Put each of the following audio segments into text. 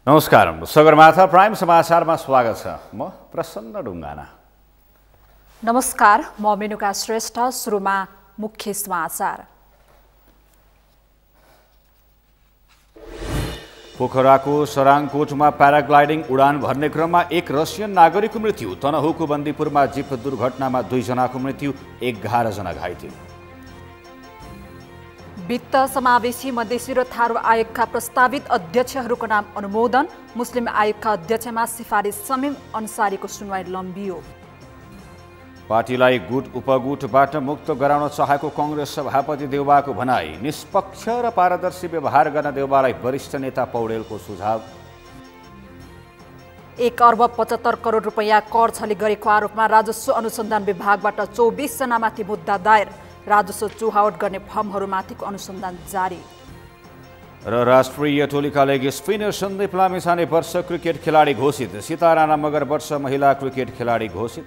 नमस्कार, सगरमाथा प्राइम समाचारमा स्वागत छ। म प्रसन्न ढुङ्गाना। नमस्कार, म मेनुका श्रेष्ठ। सुरुमा मुख्य समाचार। पोखराको सराङकोटमा प्याराग्लाइडिङ उडान भर्ने क्रममा एक रसियन नागरिकको मृत्यु। तनहुको बन्दीपुरमा जीप दुर्घटनामा 2 जनाको मृत्यु, 11 जना घाइते। वित्त समावेशी मधेसी र थारू आयोगका प्रस्तावित अध्यक्षहरूको नाम अनुमोदन। मुस्लिम आयोगका अध्यक्षमा सिफारिस समीम अन्सारीको सुनवाई लम्बियो। पार्टीलाई गुट उपगुटबाट मुक्त गराउन चाहेको कङ्ग्रेस सभापति देउबाको भनाई। निष्पक्ष र पारदर्शी व्यवहार गर्न देउबालाई वरिष्ठ नेता पौडेलको सुझाव। 1 अर्ब 75 करोड रुपैयाँ कर छली गरेको आरोपमा राजस्व अनुसन्धान विभागबाट 24 जनामाथि मुद्दा दायर। राजस्व चुहावट गर्ने फर्महरूमाथिको अनुसन्धान जारी। र राष्ट्रिय टोलीका लागि स्पिनर सन्दीप लामिछाने वर्ष क्रिकेट खेलाडी घोषित। सितारा मगर वर्ष महिला क्रिकेट खेलाडी घोषित।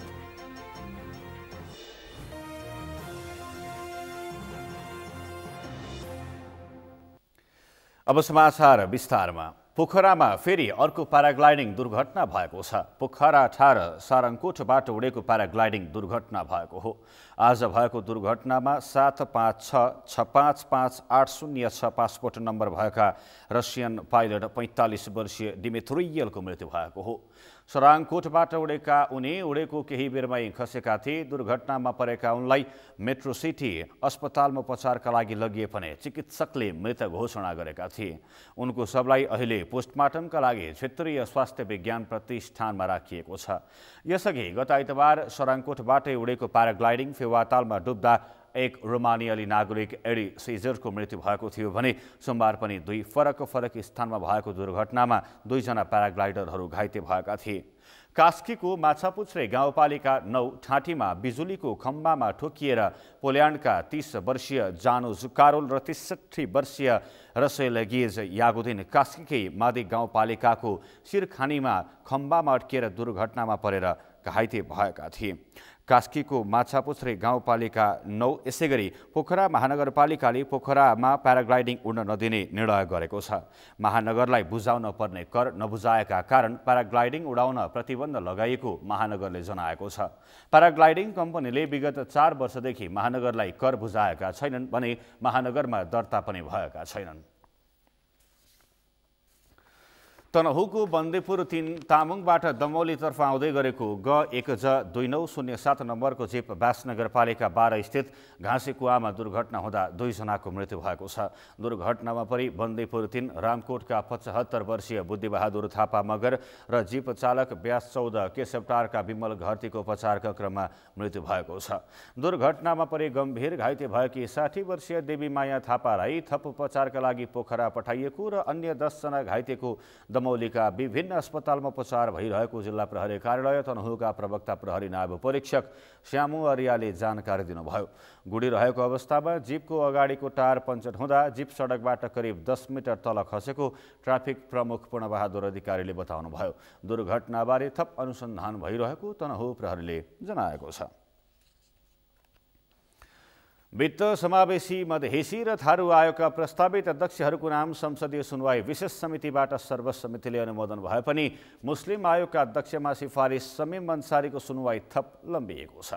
अब समाचार विस्तारमा। पोखरामा फेरि अर्को प्याराग्लाइडिङ दुर्घटना भएको छ। पोखरा ठार सारङकोटबाट उडेको प्याराग्लाइडिङ दुर्घटना भएको हो। आज भएको दुर्घटनामा 756655806 पासपोर्ट नम्बर भएका रसियन पाइलट 45 वर्षीय डिमित्रियलको मृत्यु भएको हो। सराङकोटबाट उडेको केही बेरमै खसेका थिए। दुर्घटनामा परेका उनलाई मेट्रो सिटी अस्पतालमा उपचारका लागि लगिए भने चिकित्सकले मृत घोषणा गरेका थिए। उनको शवलाई अहिले पोस्टमार्टमका लागि क्षेत्रीय स्वास्थ्य विज्ञान प्रतिष्ठानमा राखिएको छ। यसअघि गत आइतबार सराङकोटबाटै उडेको प्याराग्लाइडिङ फेवातालमा डुब्दा एक रोमानियाली नागरिक एडी सिजरको मृत्यु भएको थियो भने सोमबार पनि 2 फरक स्थानमा भएको दुर्घटनामा 2 जना प्याराग्लाइडरहरू घाइते भएका थिए। कास्कीको माछापुच्छ्रे गाउँपालिका 9 ठाँटीमा बिजुलीको खम्बामा ठोकिएर पोल्यान्डका 30 वर्षीय जानुज कारोल र 63 वर्षीय रसेल गेज यागुद्दिन कास्कीकै मादी गाउँपालिकाको शिरखानीमा खम्बामा अड्किएर दुर्घटनामा परेर घाइते भएका थिए। कास्कीको माछापुच्छ्रे गाउँपालिका 9 यसै गरी पोखरा महानगरपालिकाले पोखरामा प्याराग्लाइडिङ उड्न नदिने निर्णय गरेको छ। महानगरलाई बुझाउन पर्ने कर नबुझाएका कारण प्याराग्लाइडिङ उडाउन प्रतिबन्ध लगाइएको महानगरले जनाएको छ। प्याराग्लाइडिङ कम्पनीले विगत 4 वर्षदेखि महानगरलाई कर बुझाएका छैनन् भने महानगरमा दर्ता पनि भएका छैनन्। तनहुको बन्दीपुर 3 तामुङबाट दमौलीतर्फ आउँदै गरेको G1J2907 नम्बरको जीप ब्यास नगरपालिका 12 स्थित घाँसे कुवामा दुर्घटना हुँदा 2 जनाको मृत्यु भएको छ। दुर्घटनामा परि बन्दीपुर 3 रामकोटका 75 वर्षीय बुद्धिबहादुर थापा मगर र जीप चालक ब्यास 14 केशवटारका विमल घरतीको उपचारका क्रममा मृत्यु भएको छ। दुर्घटनामा परि गम्भीर घाइते भएकी 60 वर्षीय देवी माया थापालाई थप उपचारका लागि पोखरा पठाइएको र अन्य 10 जना घाइतेको दमौलीका विभिन्न अस्पतालमा उपचार भइरहेको जिल्ला प्रहरी कार्यालय तनहुका प्रवक्ता प्रहरी नायब परीक्षक श्यामु आर्याले जानकारी दिनुभयो। गुडिरहेको अवस्थामा जीपको अगाडिको टायर पञ्चर हुँदा जीप सडकबाट करिब 10 मिटर तल खसेको ट्राफिक प्रमुख पूर्णबहादुर अधिकारीले बताउनुभयो। दुर्घटनाबारे थप अनुसन्धान भइरहेको तनहु प्रहरीले जनाएको छ। वित्त समावेशी मधेसी र थारू आयोगका प्रस्तावित अध्यक्षहरूको नाम संसदीय सुनवाई विशेष समितिबाट सर्वसम्मतिले अनुमोदन भए पनि मुस्लिम आयोगका अध्यक्षमा सिफारिस समीम अन्सारीको सुनवाई थप लम्बिएको छ।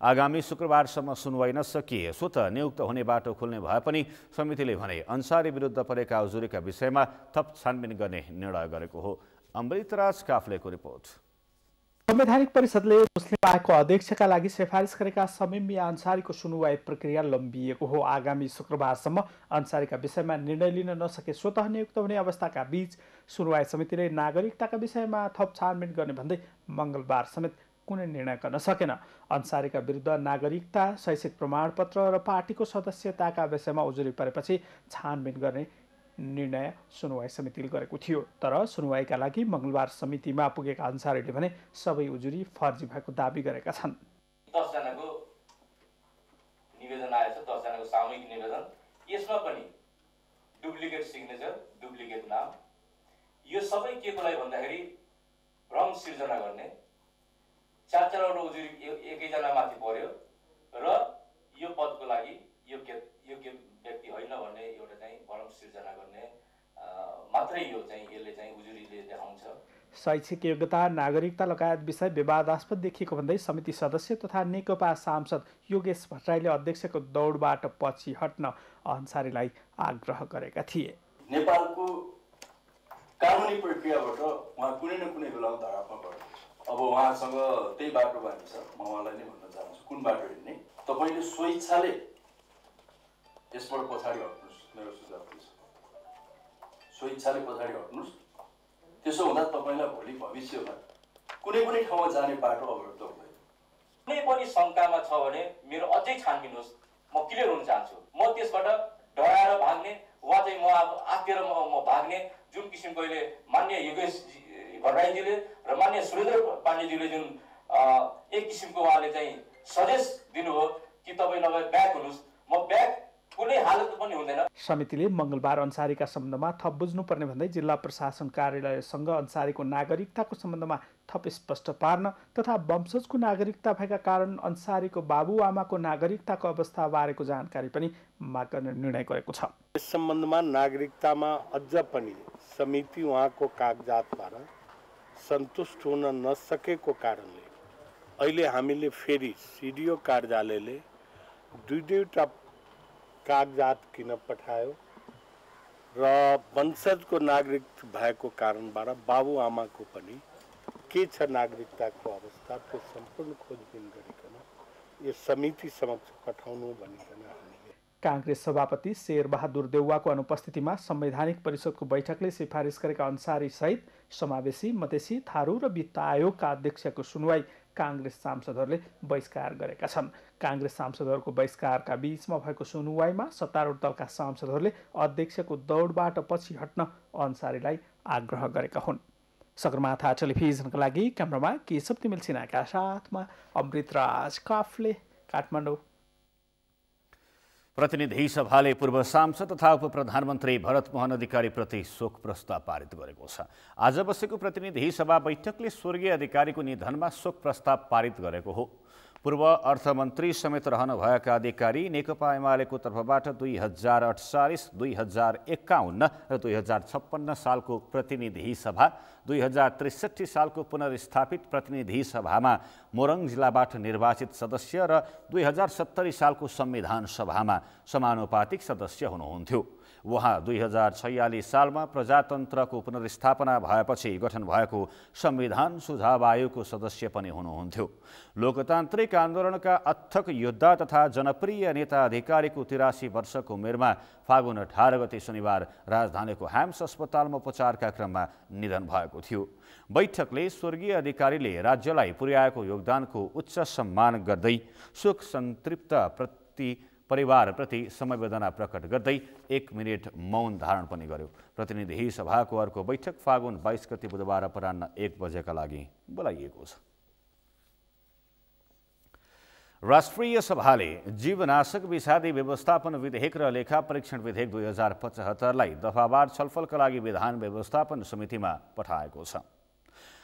आगामी शुक्रबारसम्म सुनवाई नसकिए स्वतः नियुक्त हुने बाटो खुल्ने भए पनि समितिले भने अन्सारी विरुद्ध परेका उजुरीका विषयमा थप छानबिन गर्ने निर्णय गरेको हो। अमृतराज काफ्लेको रिपोर्ट। संवैधानिक परिषदले मुस्लिम आयोगको अध्यक्षका लागि सिफारिस गरेका समीम अन्सारीको सुनवाई प्रक्रिया लम्बिएको हो। आगामी शुक्रबारसम्म अन्सारीका विषयमा निर्णय लिन नसके स्वतः नियुक्त हुने अवस्थाका बीच सुनवाई समितिले नागरिकताका विषयमा थप छानबिन गर्ने भन्दै मङ्गलबार समेत कुनै निर्णय गर्न सकेन। अन्सारीका विरुद्ध नागरिकता, शैक्षिक प्रमाणपत्र र पार्टीको सदस्यताका विषयमा उजुरी परेपछि छानबिन गर्ने निर्णय सुनवाई समितिले गरेको थियो। तर सुनवाईका लागि मङ्गलबार समितिमा पुगेका अन्सारीले भने सबै उजुरी फर्जी भएको दाबी गरेका छन्। 10 जनाको निवेदन आएछ, 10 जनाको सामूहिक निवेदन। यसमा पनि डुप्लिकेट सिग्नेचर, डुप्लिकेट नाम, यो सबै के को लागि भन्दाखेरि भ्रम सिर्जना गर्ने। 4-4वटा उजुरी एकैजना माथि पर्यो र यो पदको लागि योग्य व्यक्ति होइन भन्ने एउटा चाहिँ भ्रम सिर्जना गर्ने मात्रै यो चाहिँ यसले चाहिँ उजुरीले शैक्षिक योग्यता, नागरिकता लगायत विषय विवादास्पद देखिएको भन्दै समिति सदस्य तथा नेकपा सांसद योगेश भट्टराईले अध्यक्षको दौडबाट पछि हट्न अन्सारीलाई आग्रह गरेका थिए। नेपालको कानुनी प्रक्रियाबाट उहाँ कुनै न कुनै बेला धरापमा पर्नुहुन्छ। अब उहाँसँग त्यही बाटो बानी छ, म उहाँलाई नै भन्न चाहन्छु कुन बाटो हिँड्ने। तपाईले स्वेच्छाले यसबाट पछाडि हट्नुहोस्, मेरो सुझाव छ। स्वेच्छाले पछाडि हट्नुहोस्, त्यसो हुँदा तपाईलाई भोलि भविष्यमा कुनै पनि ठाउँमा जाने बाटो अवरुद्ध हुँदैन। कुनै पनि शङ्कामा छ भने मेरो अझै छानबिनुहोस्, म क्लियर हुन चाहन्छु। म त्यसबाट डराएर भाग्ने वा चाहिँ म अब आत्तिएर म भाग्ने जुन किसिमको अहिले मान्य योगेश भट्टराईजीले र मान्य सुरेन्द्र पाण्डेजीले जुन एक किसिमको उहाँले चाहिँ सजेस दिनुभयो कि तपाईँ नभए ब्याक हुनुहोस्, म ब्याक कुनै हालत पनि हुँदैन। समितिले मङ्गलबार अन्सारीका सम्बन्धमा थप बुझ्नुपर्ने भन्दै जिल्ला प्रशासन कार्यालयसँग अन्सारीको नागरिकताको सम्बन्धमा थप स्पष्ट पार्न तथा वंशजको नागरिकता भएका कारण अन्सारीको बाबुआमाको नागरिकताको अवस्था बारेको जानकारी पनि माग गर्ने निर्णय गरेको छ। यस सम्बन्धमा नागरिकतामा अझ पनि समिति उहाँको कागजातबाट सन्तुष्ट हुन नसकेको कारणले अहिले हामीले फेरि सिडिओ कार्यालयले दुईवटा कागजात किन पठायो र वंशजको नागरिक भएको कारणबाट बाबुआमाको पनि के छ नागरिकताको अवस्था त्यो सम्पूर्ण खोजबिन गरिकन यस समिति समक्ष पठाउनु भनिकन हामीले कांग्रेस सभापति शेरबहादुर देउवाको अनुपस्थितिमा संवैधानिक परिषदको बैठकले सिफारिस गरेका अन्सारी सहित समावेशी, मधेसी, थारू र वित्त आयोगका अध्यक्षको सुनवाई कांग्रेस सांसदहरूले बहिष्कार गरेका छन्। कांग्रेस सांसदहरूको बहिष्कारका बीचमा भएको सुनवाईमा सत्तारूढ दलका सांसदहरूले अध्यक्षको दौडबाट पछि हट्न अन्सारीलाई आग्रह गरेका हुन्। सगरमाथा टेलिभिजनका लागि क्यामेरामा केशव तिमिल सिन्हाका साथमा अमृतराज काफले, काठमाडौँ। प्रतिनिधि सभाले पूर्व सांसद तथा उपप्रधानमन्त्री भरत मोहन अधिकारी प्रति शोक प्रस्ताव पारित गरेको छ। आज बसेको प्रतिनिधि सभा बैठकले स्वर्गीय अधिकारीको निधनमा शोक प्रस्ताव पारित गरेको हो। पूर्व अर्थमन्त्री समेत रहनुभएका अधिकारी नेकपा एमालेको तर्फबाट 2048, 2051 र 2056 सालको प्रतिनिधि सभा, 2063 सालको पुनर्स्थापित प्रतिनिधि सभामा मोरङ जिल्लाबाट निर्वाचित सदस्य र 2070 सालको संविधान सभामा समानुपातिक सदस्य हुनुहुन्थ्यो। उहाँ 2046 सालमा प्रजातन्त्रको पुनर्स्थापना भएपछि गठन भएको संविधान सुझाव आयोगको सदस्य पनि हुनुहुन्थ्यो। लोकतान्त्रिक आन्दोलनका अथक योद्धा तथा जनप्रिय नेता अधिकारीको 83 वर्षको उमेरमा फागुन 18 गते शनिबार राजधानीको ह्याम्स अस्पतालमा उपचारका क्रममा निधन भएको थियो। बैठकले स्वर्गीय अधिकारीले राज्यलाई पुर्याएको योगदानको उच्च सम्मान गर्दै शोक सन्तृप्त परिवारप्रति समवेदना प्रकट गर्दै 1 मिनेट मौन धारण पनि गर्यो। प्रतिनिधि सभाको अर्को बैठक फागुन 22 गते बुधबार अपराह्न 1 बजेका लागि बोलाइएको छ। राष्ट्रिय सभाले जीवनाशक विषादी व्यवस्थापन विधेयक र लेखा परीक्षण विधेयक 2075लाई दफावार छलफलका लागि विधान व्यवस्थापन समितिमा पठाएको छ।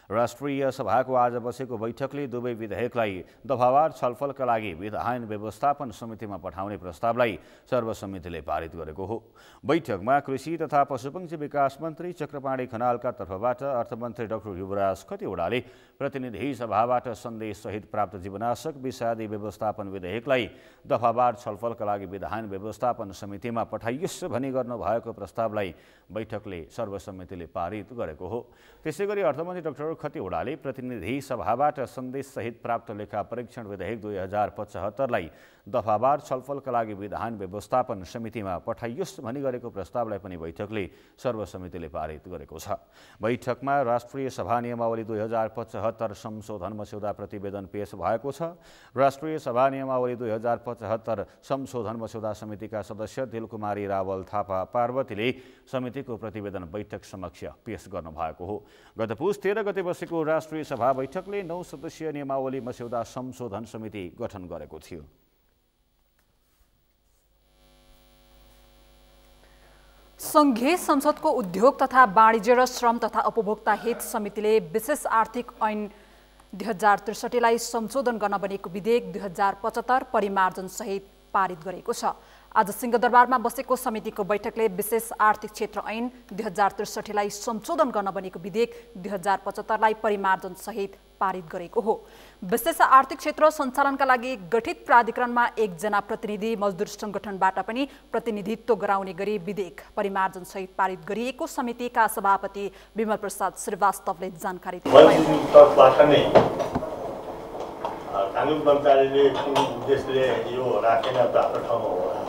राष्ट्रिय सभाको आज बसेको बैठकले दुवै विधेयकलाई दफावार छलफलका लागि विधान व्यवस्थापन समितिमा पठाउने प्रस्तावलाई सर्वसम्मतिले पारित गरेको हो। बैठकमा कृषि तथा पशुपक्षी विकास मन्त्री चक्रपाणी खनालका तर्फबाट अर्थमन्त्री डाक्टर युवराज खतिवड़ाले प्रतिनिधि सभाबाट सन्देशसहित प्राप्त जीवनाशक विषादी व्यवस्थापन विधेयकलाई दफावार छलफलका लागि विधान व्यवस्थापन समितिमा पठाइयोस् भनी गर्नुभएको प्रस्तावलाई बैठकले सर्वसम्मतिले पारित गरेको हो। त्यसैगरी अर्थमन्त्री डाक्टर खतिवड़ाले प्रतिनिधि सभाबाट सन्देशसहित प्राप्त लेखा परीक्षण विधेयक 2075लाई दफावार छलफलका लागि विधान व्यवस्थापन समितिमा पठाइयोस् भनी गरेको प्रस्तावलाई पनि बैठकले सर्वसम्मतिले पारित गरेको छ। बैठकमा राष्ट्रिय सभा नियमावली 2075 संशोधन मस्यौदा प्रतिवेदन पेश भएको छ। राष्ट्रिय सभा नियमावली 2075 संशोधन मस्यौदा समितिका सदस्य दिलकुमारी रावल थापा पार्वतीले समितिको प्रतिवेदन बैठक समक्ष पेश गर्नुभएको हो। गत पुस 13 गते बसेको राष्ट्रिय सभा बैठकले 9 सदस्यीय नियमावली मस्यौदा संशोधन समिति गठन गरेको थियो। संघीय संसदको उद्योग तथा वाणिज्य र श्रम तथा उपभोक्ता हित समितिले विशेष आर्थिक ऐन 2063लाई संशोधन गर्न बनेको विधेयक 2075 परिमार्जन सहित पारित गरेको छ। आज सिंहदरबारमा बसेको समितिको बैठकले विशेष आर्थिक क्षेत्र ऐन 2063लाई संशोधन गर्न बनेको विधेयक 2075लाई परिमार्जन सहित पारित गरेको हो। विशेष आर्थिक क्षेत्र सञ्चालनका लागि गठित प्राधिकरणमा 1 जना प्रतिनिधि मजदुर संगठनबाट पनि प्रतिनिधित्व गराउने गरी विधेयक परिमार्जन सहित पारित गरिएको समितिका सभापति विमल प्रसाद श्रीवास्तवले जानकारी दिनुभयो। कानुन मन्त्रालयले कुन उद्देश्यले यो राखेन त आफ्नो ठाउँमा होला,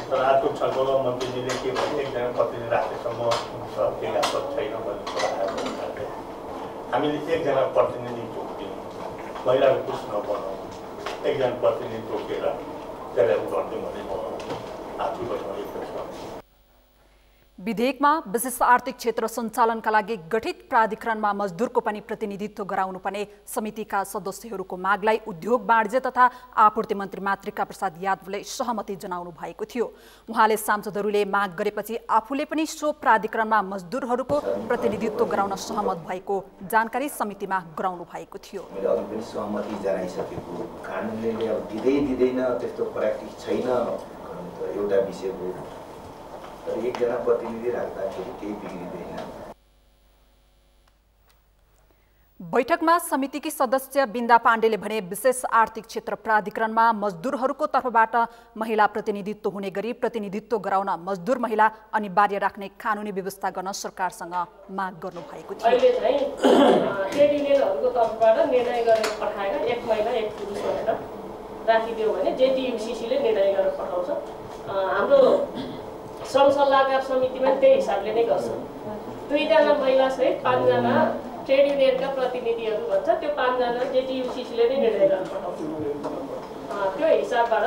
तर आजको छलफलमा मन्त्रीजीले के भने 1 जना प्रतिनिधि राखेसम्म हुन्छ, केही आपत छैन भन्ने कुरा आयो। हामीले 1 जना प्रतिनिधि तोक्यौँ, महिलाको कुछ नबनाउँ, 1 जना प्रतिनिधि तोकेर त्यसलाई गरिदिउँ भन्ने म आफू बचाउने छु। विधेयकमा विशेष आर्थिक क्षेत्र सञ्चालनका लागि गठित प्राधिकरणमा मजदुरको पनि प्रतिनिधित्व गराउनुपर्ने समितिका सदस्यहरूको मागलाई उद्योग वाणिज्य तथा आपूर्ति मन्त्री मातृका प्रसाद यादवले सहमति जनाउनु भएको थियो। उहाँले सांसदहरूले माग गरेपछि आफूले पनि सो प्राधिकरणमा मजदुरहरूको प्रतिनिधित्व गराउन सहमत भएको जानकारी समितिमा गराउनु भएको थियो। मैले अघि पनि सहमति जनाइसकेको, कानुनले अब दिँदैन त्यस्तो प्र्याक्टिस छैन एउटा विषयको, तर 1 जना प्रतिनिधि राख्दाखेरि केही बिग्रिँदैन। बैठकमा समितिकी सदस्य बिन्दा पाण्डेले भने विशेष आर्थिक क्षेत्र प्राधिकरणमा मजदुरहरूको तर्फबाट महिला प्रतिनिधित्व हुने गरी प्रतिनिधित्व गराउन मजदुर महिला अनिवार्य राख्ने कानुनी व्यवस्था गर्न सरकारसँग माग गर्नु भएको थियो। अहिले चाहिँ ट्रेड युनियनहरूको तर्फबाट निर्णय गरेर पठाएर 1 महिला 1 पुरुष भनेर राखिदियो भने जेटियुसीसीले निर्णय गरेर पठाउँछ। हाम्रो श्रम सल्लाहकार समितिमा त्यही हिसाबले नै गर्छ। 2 जना महिला सहित 5 जना ट्रेड युनियनका प्रतिनिधिहरू भन्छ, त्यो 5 जना जेटियुसीसीले नै निर्णय गरेर पठाउँछ। त्यो हिसाबबाट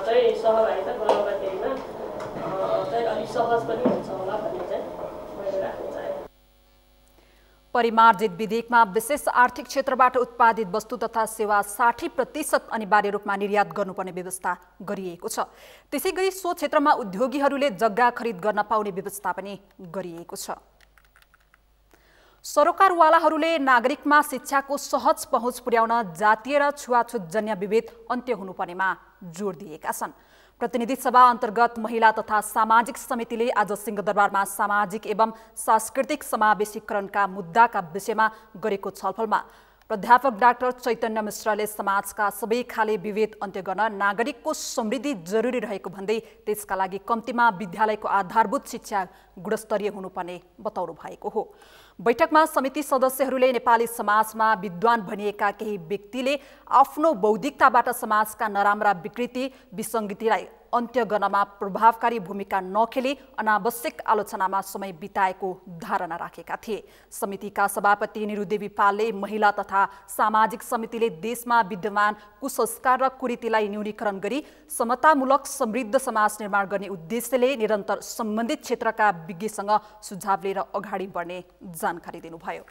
चाहिँ सहभागिता गराउँदाखेरिमा चाहिँ अलिक सहज पनि हुन्छ होला भन्ने चाहिँ मैले राख्न चाहेँ। परिमार्जित विधेयकमा विशेष आर्थिक क्षेत्रबाट उत्पादित वस्तु तथा सेवा 60% अनिवार्य रूपमा निर्यात गर्नुपर्ने व्यवस्था गरिएको छ। त्यसैगरी सो क्षेत्रमा उद्योगीहरूले जग्गा खरिद गर्न पाउने व्यवस्था पनि गरिएको छ। सरोकारवालाहरूले नागरिकमा शिक्षाको सहज पहुँच पुर्याउन जातीय र छुवाछुतजन्य विभेद अन्त्य हुनुपर्नेमा जोड दिएका छन्। प्रतिनिधि सभा अन्तर्गत महिला तथा सामाजिक समितिले आज सिंहदरबारमा सामाजिक एवं सांस्कृतिक समावेशीकरणका मुद्दाका विषयमा गरेको छलफलमा प्राध्यापक डाक्टर चैतन्य मिश्रले समाजका सबै खाले विभेद अन्त्य गर्न नागरिकको समृद्धि जरुरी रहेको भन्दै त्यसका लागि कम्तीमा विद्यालयको आधारभूत शिक्षा गुणस्तरीय हुनुपर्ने बताउनु भएको हो। बैठकमा समिति सदस्यहरूले नेपाली समाजमा विद्वान भनिएका केही व्यक्तिले आफ्नो बौद्धिकताबाट समाजका नराम्रा विकृति विसङ्गतिलाई अन्त्य गर्नमा प्रभावकारी भूमिका नखेली अनावश्यक आलोचनामा समय बिताएको धारणा राखेका थिए। समितिका सभापति निरुदेवी पालले महिला तथा सामाजिक समितिले देशमा विद्यमान कुसंस्कार र कुरीतिलाई न्यूनीकरण गरी समतामूलक समृद्ध समाज निर्माण गर्ने उद्देश्यले निरन्तर सम्बन्धित क्षेत्रका विज्ञसँग सुझाव लिएर अगाडि बढ्ने जानकारी दिनुभयो।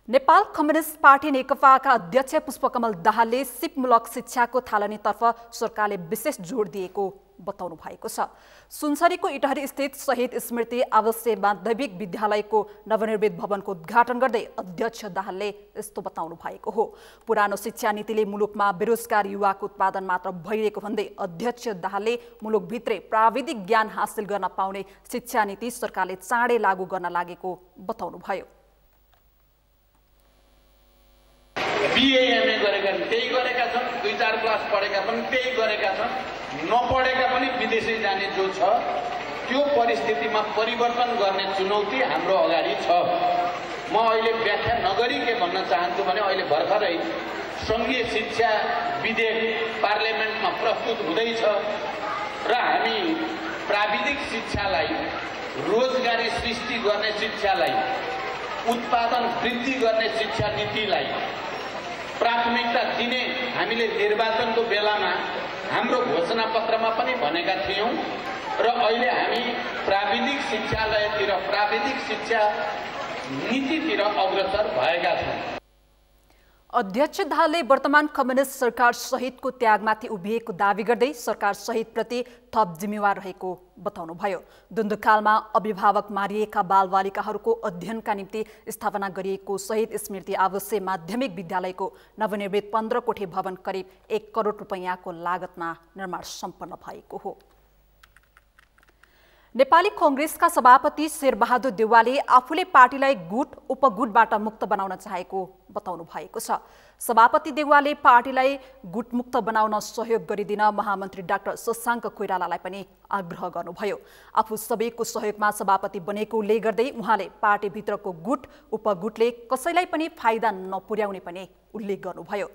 नेपाल कम्युनिस्ट पार्टी नेकपाका अध्यक्ष पुष्पकमल दाहालले सिपमूलक शिक्षाको थालनीतर्फ सरकारले विशेष जोड दिएको बताउनु भएको छ। सुनसरीको इटहरी स्थित शहीद स्मृति आवासीय माध्यमिक विद्यालयको नवनिर्मित भवनको उद्घाटन गर्दै अध्यक्ष दाहालले यस्तो बताउनु भएको हो। पुरानो शिक्षा नीतिले मुलुकमा बेरोजगार युवाको उत्पादन मात्र भइरहेको भन्दै अध्यक्ष दाहालले मुलुकभित्रै प्राविधिक ज्ञान हासिल गर्न पाउने शिक्षा नीति सरकारले चाँडै लागू गर्न लागेको बताउनु भयो। बिए एमए गरेका त्यही गरेका छन्, 2-4 क्लास पढेका पनि त्यही गरेका छन्, नपढेका पनि विदेशै जाने जो छ त्यो परिस्थितिमा परिवर्तन गर्ने चुनौती हाम्रो अगाडि छ। म अहिले व्याख्या नगरी के भन्न चाहन्छु भने अहिले भर्खरै सङ्घीय शिक्षा विधेयक पार्लियामेन्टमा प्रस्तुत हुँदैछ र हामी प्राविधिक शिक्षालाई, रोजगारी सृष्टि गर्ने शिक्षालाई, उत्पादन वृद्धि गर्ने शिक्षा नीतिलाई प्राथमिकता दिने हामीले निर्वाचनको बेलामा हाम्रो घोषणा पत्रमा पनि भनेका थियौं र अहिले हामी प्राविधिक शिक्षालयतिर, प्राविधिक शिक्षा नीतितिर अग्रसर भएका छौं। अध्यक्ष दाहालले वर्तमान कम्युनिस्ट सरकार सहितको त्यागमाथि उभिएको दावी गर्दै सरकार सहितप्रति थप जिम्मेवार रहेको बताउनुभयो। द्वन्द्वकालमा अभिभावक मारिएका बालबालिकाहरूको अध्ययनका निम्ति स्थापना गरिएको शहीद स्मृति आवासीय माध्यमिक विद्यालयको नवनिर्मित 15 कोठे भवन करिब 1 करोड रुपैयाँको लागतमा निर्माण सम्पन्न भएको हो। नेपाली कांग्रेसका सभापति शेरबहादुर देउवाले आफूले पार्टीलाई गुट उपगुटबाट मुक्त बनाउन चाहेको बताउनु भएको छ। सभापति देउवाले पार्टीलाई गुटमुक्त बनाउन सहयोग गरिदिन महामन्त्री डाक्टर शशाङ्क कोइरालालाई पनि आग्रह गर्नुभयो। आफू सबैको सहयोगमा सभापति बनेको उल्लेख गर्दै उहाँले पार्टीभित्रको गुट उपगुटले कसैलाई पनि फाइदा नपुर्याउने पनि उल्लेख गर्नुभयो।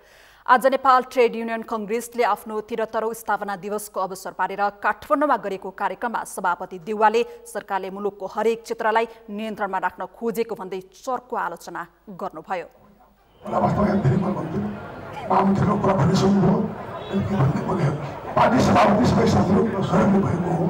आज नेपाल ट्रेड युनियन कांग्रेसले आफ्नो 73औं स्थापना दिवसको अवसर पारेर काठमाडौँमा गरेको कार्यक्रममा सभापति देउवाले सरकारले मुलुकको हरेक क्षेत्रलाई नियन्त्रणमा राख्न खोजेको भन्दै चर्को आलोचना गर्नुभयो। पार्टी सभापति सबै साथीहरूको सहयोगले भएको हो।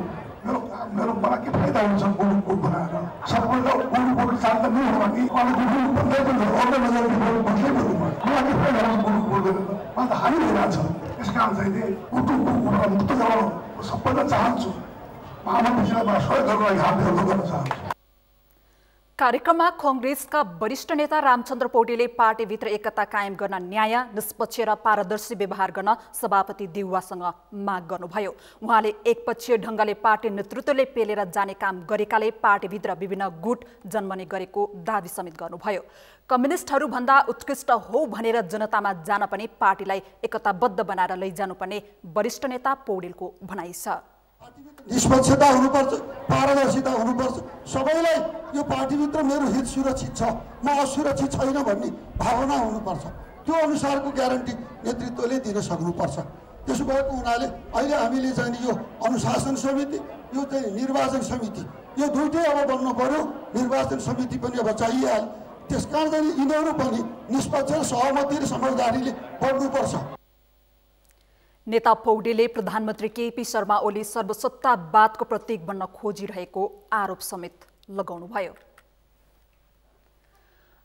मेरो मलाई के फाइदा हुन्छ गुट बनाएर? सबैले गुट शान्त नै हो भने उहाँले गुट बन्दै पनि अर्को नजरले गुट बन्दै पनि मलाई के फाइदा हुन्छ गुट बोल्दैन? मलाई त हानि भइरहेको छ। त्यस कारण चाहिँ गुटबाट मुक्त गराउन सबैलाई चाहन्छु। महामन्त्रीजीलाई सहयोग गर्नको लागि हात जोड्न गर्न चाहन्छु। कार्यक्रममा कांग्रेसका वरिष्ठ नेता रामचन्द्र पौडेलले पार्टीभित्र एकता कायम गर्न न्याय, निष्पक्ष र पारदर्शी व्यवहार गर्न सभापति देउवासँग माग गर्नुभयो। उहाँले एकपक्षीय ढङ्गले पार्टी नेतृत्वले पेलेर जाने काम गरेकाले पार्टीभित्र विभिन्न गुट जन्मने गरेको दावी समेत गर्नुभयो। कम्युनिस्टहरू भन्दा उत्कृष्ट हो भनेर जनतामा जान पनि पार्टीलाई एकताबद्ध बनाएर लैजानुपर्ने वरिष्ठ नेता पौडेलको भनाइ छ। निष्पक्षता हुनुपर्छ, पारदर्शिता हुनुपर्छ। सबैलाई यो पार्टीभित्र मेरो हित सुरक्षित छ, म असुरक्षित छैन भन्ने भावना हुनुपर्छ। त्यो अनुसारको ग्यारेन्टी नेतृत्वले दिन सक्नुपर्छ। त्यसो भएको हुनाले अहिले हामीले चाहिँ यो अनुशासन समिति, यो चाहिँ निर्वाचन समिति, यो दुईटै अब बन्नु पर्यो। निर्वाचन समिति पनि अब चाहिहाल्यो। त्यसकारण चाहिँ यिनीहरू पनि निष्पक्ष सहमति र समझदारीले बढ्नुपर्छ। नेता पौडेलले प्रधानमन्त्री केपी शर्मा ओली सर्वसत्तावादको प्रतीक बन्न खोजिरहेको आरोप समेत लगाउनुभयो।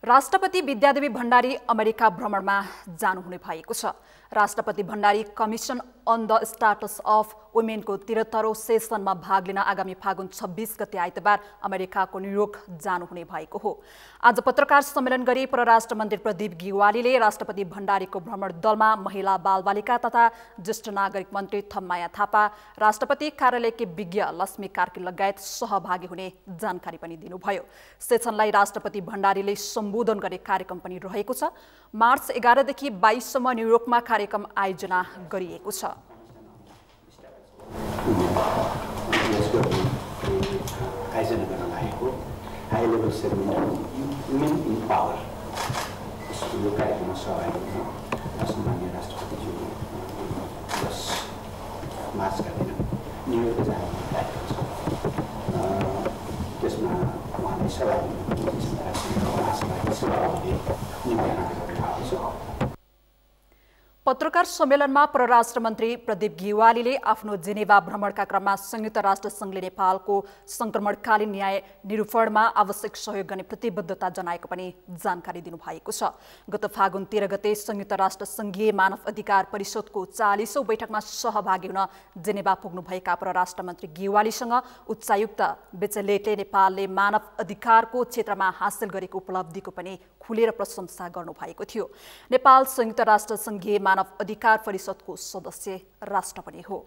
राष्ट्रपति विद्यादेवी भण्डारी अमेरिका भ्रमणमा जानुहुने भएको छ। राष्ट्रपति Bhandari commission on the status of वुमेनको 73औं सेसनमा भाग लिन आगामी फागुन 26 गते आइतबार अमेरिकाको न्युयोर्क जानुहुने भएको हो। आज पत्रकार सम्मेलन गरी परराष्ट्र मन्त्री प्रदीप गिवालीले राष्ट्रपति भण्डारीको भ्रमण दलमा महिला बालबालिका तथा ज्येष्ठ नागरिक मन्त्री थम्माया थापा, राष्ट्रपति कार्यालयकी विज्ञ लक्ष्मी कार्की लगायत सहभागी हुने जानकारी पनि दिनुभयो। सेसनलाई राष्ट्रपति भण्डारीले सम्बोधन गर्ने कार्यक्रम पनि रहेको छ। मार्च 11 देखि 22 सम्म न्युयोर्कमा कार्यक्रम आयोजना गरिएको छ। आयोजना गर्न लागेको high level seminar women in power, यो कार्यक्रममा सहभागी हुन सम्माननीय राष्ट्रपतिज्यूले 10 मार्चका दिन न्युयोर्क जाने कार्यक्रम छ। त्यसमा उहाँलाई सहभागी पत्रकार सम्मेलनमा परराष्ट्र मन्त्री प्रदीप गिवालीले आफ्नो जेनेभा भ्रमणका क्रममा संयुक्त राष्ट्र संघले नेपालको संक्रमणकालीन न्याय निरूपणमा आवश्यक सहयोग गर्ने प्रतिबद्धता जनाएको पनि जानकारी दिनुभएको छ। गत फागुन 13 गते संयुक्त राष्ट्र संघीय मानव अधिकार परिषदको 40औं बैठकमा सहभागी हुन जेनेभा पुग्नुभएका परराष्ट्र मन्त्री गिवालीसँग उच्चायुक्त बेचेलेटले नेपालले मानव अधिकारको क्षेत्रमा हासिल गरेको उपलब्धिको पनि खुलेर प्रशंसा गर्नुभएको थियो। नेपाल संयुक्त राष्ट्र संघीय मानव अधिकार परिषदको सदस्य राष्ट्र पनि हो।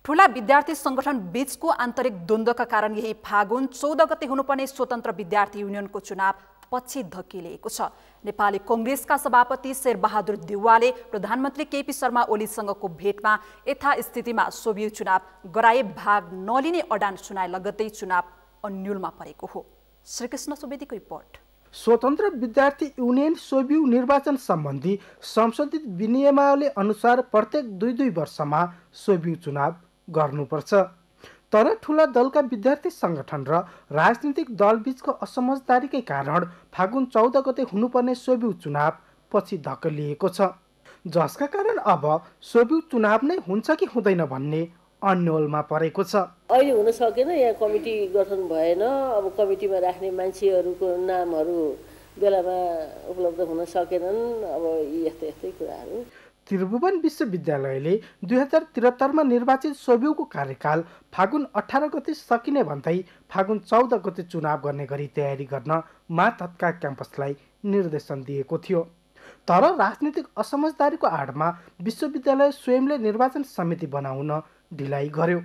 ठूला विद्यार्थी संगठन बीचको आन्तरिक द्वन्द्वका कारण यही फागुन 14 गते हुनुपर्ने स्वतन्त्र विद्यार्थी युनियनको चुनाव पछि धकेलिएको छ। नेपाली कांग्रेसका सभापति शेरबहादुर देउवाले प्रधानमन्त्री केपी शर्मा ओलीसँगको भेटमा यथास्थितिमा सोभियत चुनाव गराए भाग नलिने अडान सुनाए लगत्तै चुनाव अन्यलमा परेको हो। श्रीकृष्ण सुवेदीको रिपोर्ट। स्वतन्त्र विद्यार्थी युनियन सोभियत निर्वाचन सम्बन्धी संशोधित विनियमावली अनुसार प्रत्येक 2 वर्षमा सोभियत चुनाव गर्नुपर्छ। तर ठूला दलका विद्यार्थी संगठन र राजनीतिक दल बीचको असमझदारीकै कारण फागुन 14 गते हुनुपर्ने सोभियत चुनाव पछि धकेलिएको छ, जसका कारण अब सोभियत चुनाव नै हुन्छ कि हुँदैन भन्ने अन्यलमा परेको छ। अहिले हुन सकेन, यहाँ कमिटी गठन भएन। अब कमिटीमा राख्ने मान्छेहरूको नामहरू बेलामा उपलब्ध हुन सकेनन्। अब यी यस्तै कुराहरू। त्रिभुवन विश्वविद्यालयले 2073मा निर्वाचित सोभिउको कार्यकाल फागुन 18 गते सकिने भन्दै फागुन 14 गते चुनाव गर्ने गरी तयारी गर्न मा तत्काल क्याम्पसलाई निर्देशन दिएको थियो। तर राजनीतिक असमझदारीको आडमा विश्वविद्यालय स्वयंले निर्वाचन समिति बनाउन ढिलाइ गर्यो।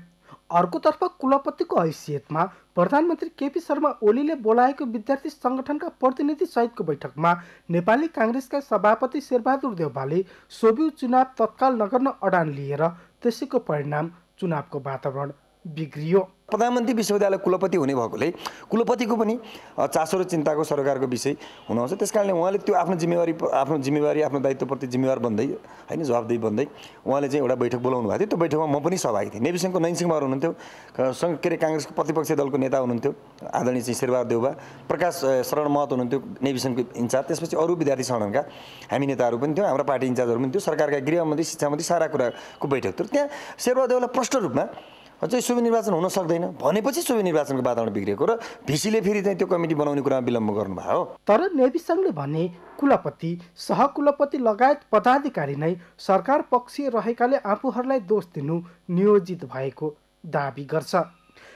अर्कोतर्फ कुलपतिको हैसियतमा प्रधानमन्त्री केपी शर्मा ओलीले बोलाएको विद्यार्थी सङ्गठनका प्रतिनिधि सहितको बैठकमा नेपाली काङ्ग्रेसका सभापति शेरबहादुर देउवाले सोभिउ चुनाव तत्काल नगर्न अडान लिएर त्यसैको परिणाम चुनावको वातावरण बिग्रियो। प्रधानमन्त्री विश्वविद्यालय कुलपति हुने भएकोले कुलपतिको पनि चासो र चिन्ताको सरकारको विषय हुनुहुन्छ। त्यसकारणले उहाँले त्यो आफ्नो जिम्मेवारी आफ्नो दायित्वप्रति जिम्मेवार बन्दै होइन जवाबदेही बन्दै उहाँले चाहिँ एउटा बैठक बोलाउनु भएको थियो। त्यो बैठकमा म पनि सहभागी थिएँ। नेभी सङ्घको नैन सिंह हुनुहुन्थ्यो, काङ्ग्रेसको प्रतिपक्षी दलको नेता हुनुहुन्थ्यो आदरणीय चाहिँ शेरबहादुर देउवा, प्रकाश शरण महत हुनुहुन्थ्यो नेभी सङ्घको इन्चार्ज, त्यसपछि अरू विद्यार्थी सङ्गठनका हामी नेताहरू पनि थियौँ, हाम्रो पार्टी इन्चार्जहरू पनि थियो, सरकारका गृहमन्त्री शिक्षामन्त्री सारा कुराको बैठक थियो। त्यहाँ शेरबहादुर देउवालाई प्रष्ट रूपमा चाहिँ सोभि निर्वाचन हुन सक्दैन भनेपछि सोभि निर्वाचनको वातावरण बिग्रिएको र भिसीले फेरि चाहिँ त्यो कमिटी बनाउने कुरामा विलम्ब गर्नुभयो। तर नेभी सङ्घले भने कुलपति सहकुलपति लगायत पदाधिकारी नै सरकार पक्षीय रहेकाले आफूहरूलाई दोष दिनु नियोजित भएको दाबी गर्छ।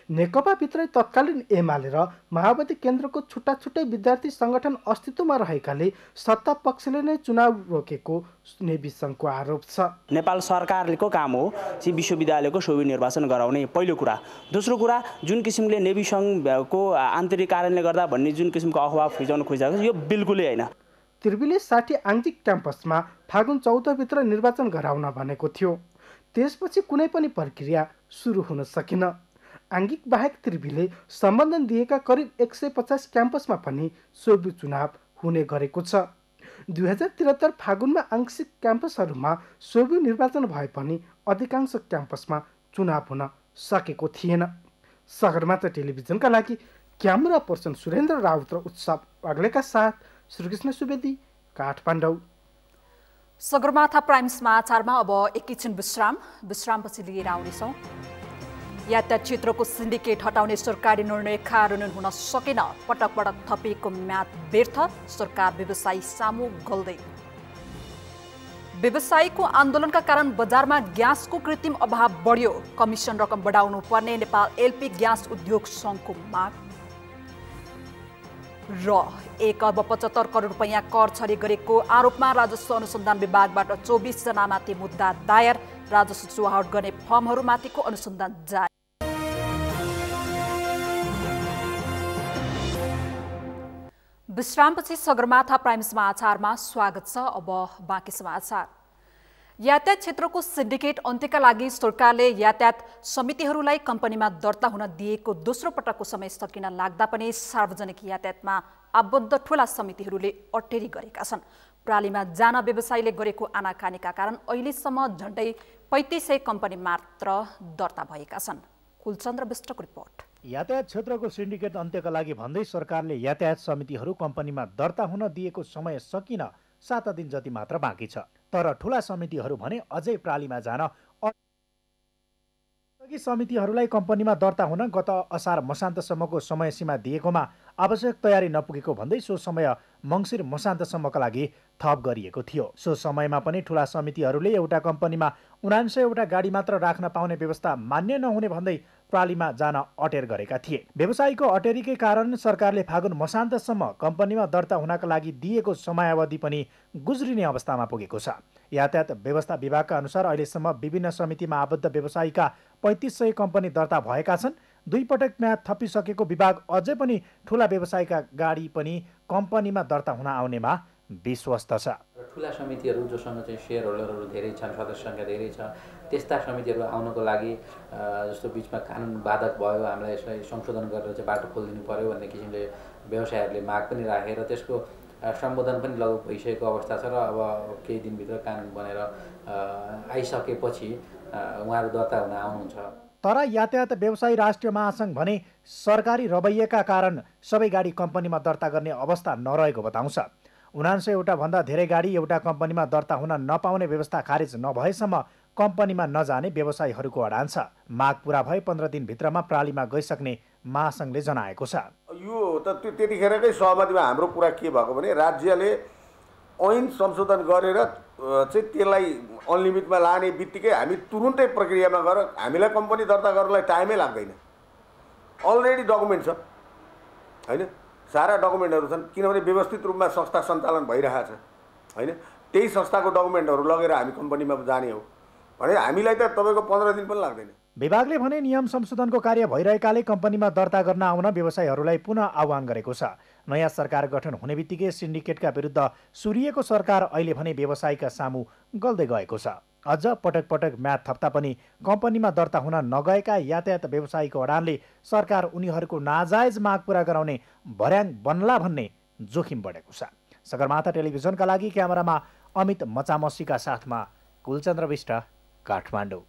नेकपाभित्रै तत्कालीन एमाले र माओवादी केन्द्रको छुट्टा छुट्टै विद्यार्थी सङ्गठन अस्तित्वमा रहेकाले सत्ता पक्षले नै चुनाव रोकेको नेभी सङ्घको आरोप छ। नेपाल सरकारको काम हो चाहिँ विश्वविद्यालयको सोभि निर्वाचन गराउने पहिलो कुरा। दोस्रो कुरा जुन किसिमले नेभी सङ्घको आन्तरिक कारणले गर्दा भन्ने जुन किसिमको अफवाह फिजाउन खोजिरहेको छ यो बिल्कुलै होइन। त्रिविले 60 आङ्गिक क्याम्पसमा फागुन 14 भित्र निर्वाचन गराउन भनेको थियो। त्यसपछि कुनै पनि प्रक्रिया सुरु हुन सकेन। आङ्गिक बाहेक त्रिविले सम्बन्धन दिएका करिब 150 क्याम्पसमा पनि सोभि चुनाव हुने गरेको छ। 2073 फागुनमा आंशिक क्याम्पसहरूमा सोभि निर्वाचन भए पनि अधिकांश क्याम्पसमा चुनाव हुन सकेको थिएन। सगरमाथा टेलिभिजनका लागि क्यामेरा पर्सन सुरेन्द्र राउत र उत्सव अग्लेका साथ श्रीकृष्ण सुवेदी, काठमाडौँ। सगरमाथा प्राइम समाचारमा अब एकैछिन विश्रामपछि लिएर आउनेछौँ। यातायात क्षेत्रको सिन्डिकेट हटाउने सरकारी निर्णय कार्यान्वयन हुन सकेन। पटक पटक थपिएको म्याद व्यर्थ, सरकार व्यवसायी सामु गल्दै। व्यवसायीको आन्दोलनका कारण बजारमा ग्यासको कृत्रिम अभाव बढ्यो। कमिसन रकम बढाउनु पर्ने नेपाल एलपी ग्यास उद्योग सङ्घको माग। र 1 अर्ब 75 करोड रुपैयाँ कर छरी गरेको आरोपमा राजस्व अनुसन्धान विभागबाट 24 जनामाथि मुद्दा दायर। राजस्व चुहावट गर्ने फर्महरूमाथिको अनुसन्धान जारी। विश्रामपछि सगरमाथा प्राइम समाचारमा स्वागत छ। अब बाँकी समाचार। यातायात क्षेत्रको सिन्डिकेट अन्त्यका लागि सरकारले यातायात समितिहरूलाई कम्पनीमा दर्ता हुन दिएको दोस्रो पटकको समय सकिन लाग्दा पनि सार्वजनिक यातायातमा आबद्ध ठूला समितिहरूले अटेरी गरेका छन्। प्रालीमा जान व्यवसायीले गरेको आनाकानीका कारण अहिलेसम्म झन्डै 3500 कम्पनी मात्र दर्ता भएका छन्। कुलचन्द्र विष्टको रिपोर्ट। यातायात क्षेत्रको सिन्डिकेट अन्त्यका लागि भन्दै सरकारले यातायात समितिहरू कम्पनीमा दर्ता हुन दिएको समय सकिन 7 दिन जति मात्र बाँकी छ। तर ठूला समितिहरू भने अझै प्रालीमा जान समितिहरूलाई कम्पनीमा दर्ता हुन गत असार मसान्तसम्मको समय सीमा दिएकोमा आवश्यक तयारी नपुगेको भन्दै सो समय मङ्सिर मसान्तसम्मका लागि थप गरिएको थियो। सो समयमा पनि ठूला समितिहरूले एउटा कम्पनीमा 79वटा गाडी मात्र राख्न पाउने व्यवस्था मान्य नहुने भन्दै प्रालीमा जान अटेर गरेका थिए। व्यवसायीको अटेरीकै कारण सरकारले फागुन मसान्तसम्म कम्पनीमा दर्ता हुनका लागि दिएको समयावधि पनि गुज्रिने अवस्थामा पुगेको छ। यातायात व्यवस्था विभागका अनुसार अहिलेसम्म विभिन्न समितिमा आबद्ध व्यवसायीका 3500 कम्पनी दर्ता भएका छन्। 2 पटक म्याद थपिसकेको विभाग अझै पनि ठूला व्यवसायीका गाडी पनि कम्पनीमा दर्ता हुन आउनेमा विश्वस्त छ। ठूला समितिहरू जोसँग चाहिँ सेयर होल्डरहरू धेरै छन्, सदस्य सङ्ख्या धेरै छ, त्यस्ता समितिहरू आउनको लागि जस्तो बिचमा कानुन बाधक भयो, हामीलाई यसलाई संशोधन गरेर चाहिँ बाटो खोलिदिनु पर्यो भन्ने किसिमले व्यवसायहरूले माग पनि राखेर त्यसको सम्बोधन पनि लगभग भइसकेको अवस्था छ र अब केही दिनभित्र कानुन बनेर आइसकेपछि उहाँहरू दर्ता हुन आउनुहुन्छ। तर यातायात व्यवसायी राष्ट्रिय महासङ्घ भने सरकारी रवैयाका कारण सबै गाडी कम्पनीमा दर्ता गर्ने अवस्था नरहेको बताउँछ। 79वटा भन्दा धेरै गाडी एउटा कम्पनीमा दर्ता हुन नपाउने व्यवस्था खारेज नभएसम्म कम्पनीमा नजाने व्यवसायीहरूको अडान छ। माग पूरा भए 15 दिनभित्रमा प्रालीमा गइसक्ने महासङ्घले जनाएको छ। यो त त्यतिखेरकै सहमतिमा हाम्रो कुरा के भएको भने राज्यले ऐन संशोधन गरेर चाहिँ त्यसलाई अनलिमिटमा लाने बित्तिकै हामी तुरुन्तै प्रक्रियामा गएर हामीलाई कम्पनी दर्ता गर्नलाई टाइमै लाग्दैन। अलरेडी डकुमेन्ट छ होइन, सारा डकुमेन्टहरू छन्, किनभने व्यवस्थित रूपमा संस्था सञ्चालन भइरहेको छ होइन। त्यही संस्थाको डकुमेन्टहरू लगेर हामी कम्पनीमा जाने हो भने हामीलाई त तपाईँको 15 दिन पनि लाग्दैन। विभागले भने नियम संशोधनको कार्य भइरहेकाले कम्पनीमा दर्ता गर्न आउन व्यवसायीहरूलाई पुनः आह्वान गरेको छ। नयाँ सरकार गठन हुने बित्तिकै सिन्डिकेटका विरुद्ध सुरिएको सरकार अहिले भने व्यवसायीका सामु गल्दै गएको छ। अझ पटक पटक म्याद थप्दा पनि कम्पनीमा दर्ता हुन नगएका यातायात व्यवसायीको अडानले सरकार उनीहरूको नाजायज माग पूरा गराउने भर्याङ बन्ला भन्ने जोखिम बढेको छ। सगरमाथा टेलिभिजनका लागि क्यामेरामा अमित मचामसीका साथमा कुलचन्द्र विष्ट, काठमाडौँ।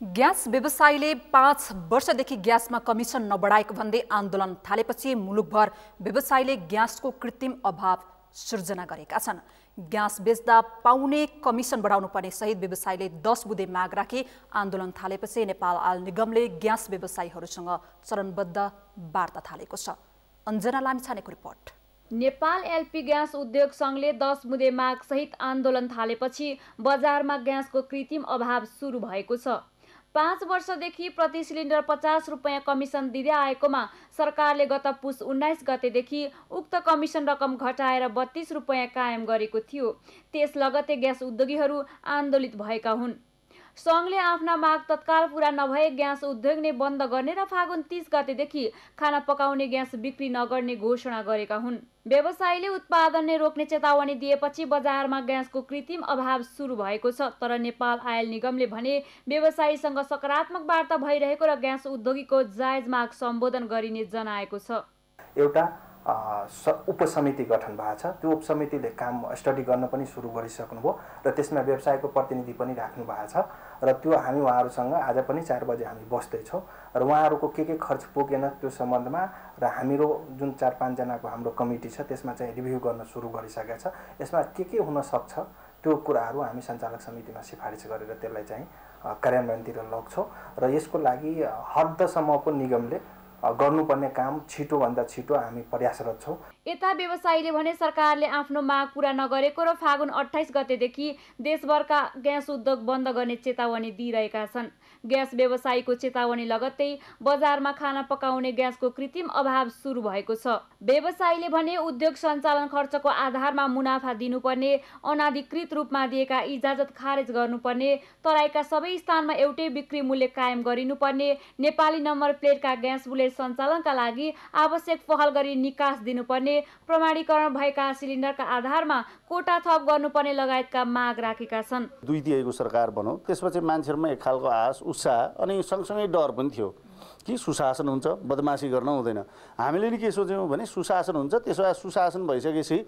ग्यास व्यवसायीले 5 वर्षदेखि ग्यासमा कमिसन नबढाएको भन्दै आन्दोलन थालेपछि मुलुकभर व्यवसायीले ग्यासको कृत्रिम अभाव सृजना गरेका छन्। ग्यास बेच्दा पाउने कमिसन बढाउनु पर्ने सहित व्यवसायीले 10 बुँदे माग राखी आन्दोलन थालेपछि नेपाल आयल निगमले ग्यास व्यवसायीहरूसँग चरणबद्ध वार्ता थालेको छ। अञ्जना लामिछानेको रिपोर्ट। नेपाल एलपी ग्यास उद्योग संघले 10 बुँदे माग सहित आन्दोलन थालेपछि बजारमा ग्यासको कृत्रिम अभाव सुरु भएको छ। 5 वर्षदेखि प्रति सिलिन्डर 50 रुपैयाँ कमिसन दिँदै आएकोमा सरकारले गत पुस 19 गतेदेखि उक्त कमिसन रकम घटाएर 32 रुपैयाँ कायम गरेको थियो। त्यस लगतै ग्यास उद्योगीहरू आन्दोलित भएका हुन्। संघले आफ्ना माग तत्काल पूरा नभए ग्यास उद्योग नै बन्द गर्ने र फागुन 30 गतेदेखि खाना पकाउने ग्यास बिक्री नगर्ने घोषणा गरेका हुन्। व्यवसायीले उत्पादन नै रोक्ने चेतावनी दिएपछि बजारमा ग्यासको कृत्रिम अभाव सुरु भएको छ। तर नेपाल आयल निगमले भने व्यवसायीसँग सकारात्मक वार्ता भइरहेको र ग्यास उद्योगीको जायज माग सम्बोधन गरिने जनाएको छ। एउटा उपसमिति गठन भएको छ। त्यो उपसमितिले काम स्टडी गर्न पनि सुरु गरिसक्नुभयो र त्यसमा व्यवसायको प्रतिनिधि पनि राख्नु भएको छ र त्यो हामी उहाँहरूसँग आज पनि 4 बजे हामी बस्दैछौँ र उहाँहरूको के खर्च पुगेन त्यो सम्बन्धमा र हाम्रो जुन 4-5 जनाको हाम्रो कमिटी छ त्यसमा चाहिँ रिभ्यू गर्न सुरु गरिसकेका छ। यसमा के हुन सक्छ त्यो कुराहरू हामी सञ्चालक समितिमा सिफारिस गरेर त्यसलाई चाहिँ कार्यान्वयनतिर लग्छौँ र यसको लागि हदसम्मको निगमले गर्नुपर्ने काम छिटोभन्दा छिटो हामी प्रयासरत छौँ। यता व्यवसायीले भने सरकारले आफ्नो माग पूरा नगरेको र फागुन 28 गतेदेखि देशभरका ग्यास उद्योग बन्द गर्ने चेतावनी दिइरहेका छन्। ग्यास व्यवसायीको चेतावनी लगत्तै बजारमा खाना पकाउने ग्यासको कृत्रिम अभाव सुरु भएको छ। व्यवसायीले भने उद्योग सञ्चालन खर्चको आधारमा मुनाफा दिनुपर्ने, अनाधिकृत रूपमा दिएका इजाजत खारेज गर्नुपर्ने, तराईका सबै स्थानमा एउटै बिक्री मूल्य कायम गरिनुपर्ने, नेपाली नम्बर प्लेटका ग्यास बुलेट सञ्चालनका लागि आवश्यक पहल गरी निकास दिनुपर्ने, प्रमाणीकरण भएका सिलिन्डरका आधारमा कोटा थप गर्नुपर्ने लगायतका माग राखेका छन्। 2 दिएको सरकार बनाऊ, त्यसपछि मान्छेहरूमा एक खालको आश, उत्साह अनि सँगसँगै डर पनि थियो कि सुशासन हुन्छ, बदमासी गर्न हुँदैन। हामीले नि के सोच्यौँ भने सुशासन हुन्छ, त्यसो भए सुशासन भइसकेपछि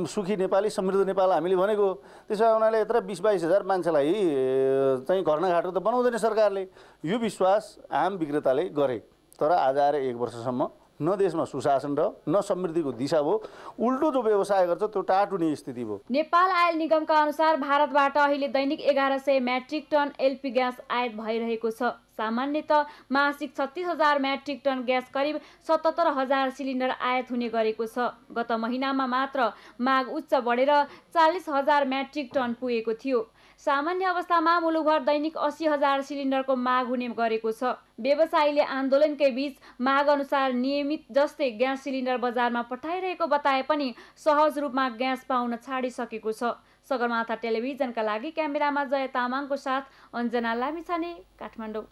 सुखी नेपाली समृद्ध नेपाल हामीले भनेको, त्यसो भए उनीहरूले यत्र 20-22 हजार मान्छेलाई चाहिँ घरनाघाटो त बनाउँदैन सरकारले। यो विश्वास आम विक्रेताले गरे। तर आज आएर 1 वर्षसम्म न देशमा सुशासन र न समृद्धिको दिशा भयो, उल्टो जो व्यवसाय गर्छ त्यो टाटुने स्थिति भयो। नेपाल आयल निगमका अनुसार भारतबाट अहिले दैनिक 1100 मेट्रिक टन एलपी ग्यास आयात भइरहेको छ। सामान्यतः मासिक 36,000 मेट्रिक टन ग्यास करिब 77,000 सिलिन्डर आयात हुने गरेको छ। गत महिनामा मात्र माग उच्च बढेर 40,000 मेट्रिक टन पुगेको थियो। सामान्य अवस्थामा मुलुकभर दैनिक 80,000 सिलिन्डरको माग हुने गरेको छ। व्यवसायीले आन्दोलनकै बीच माग अनुसार नियमित जस्तै ग्यास सिलिन्डर बजारमा पठाइरहेको बताए पनि सहज रूपमा ग्यास पाउन छाडिसकेको छ। सगरमाथा टेलिभिजनका लागि क्यामेरामा जय तामाङको साथ अञ्जना लामिछाने, काठमाडौँ।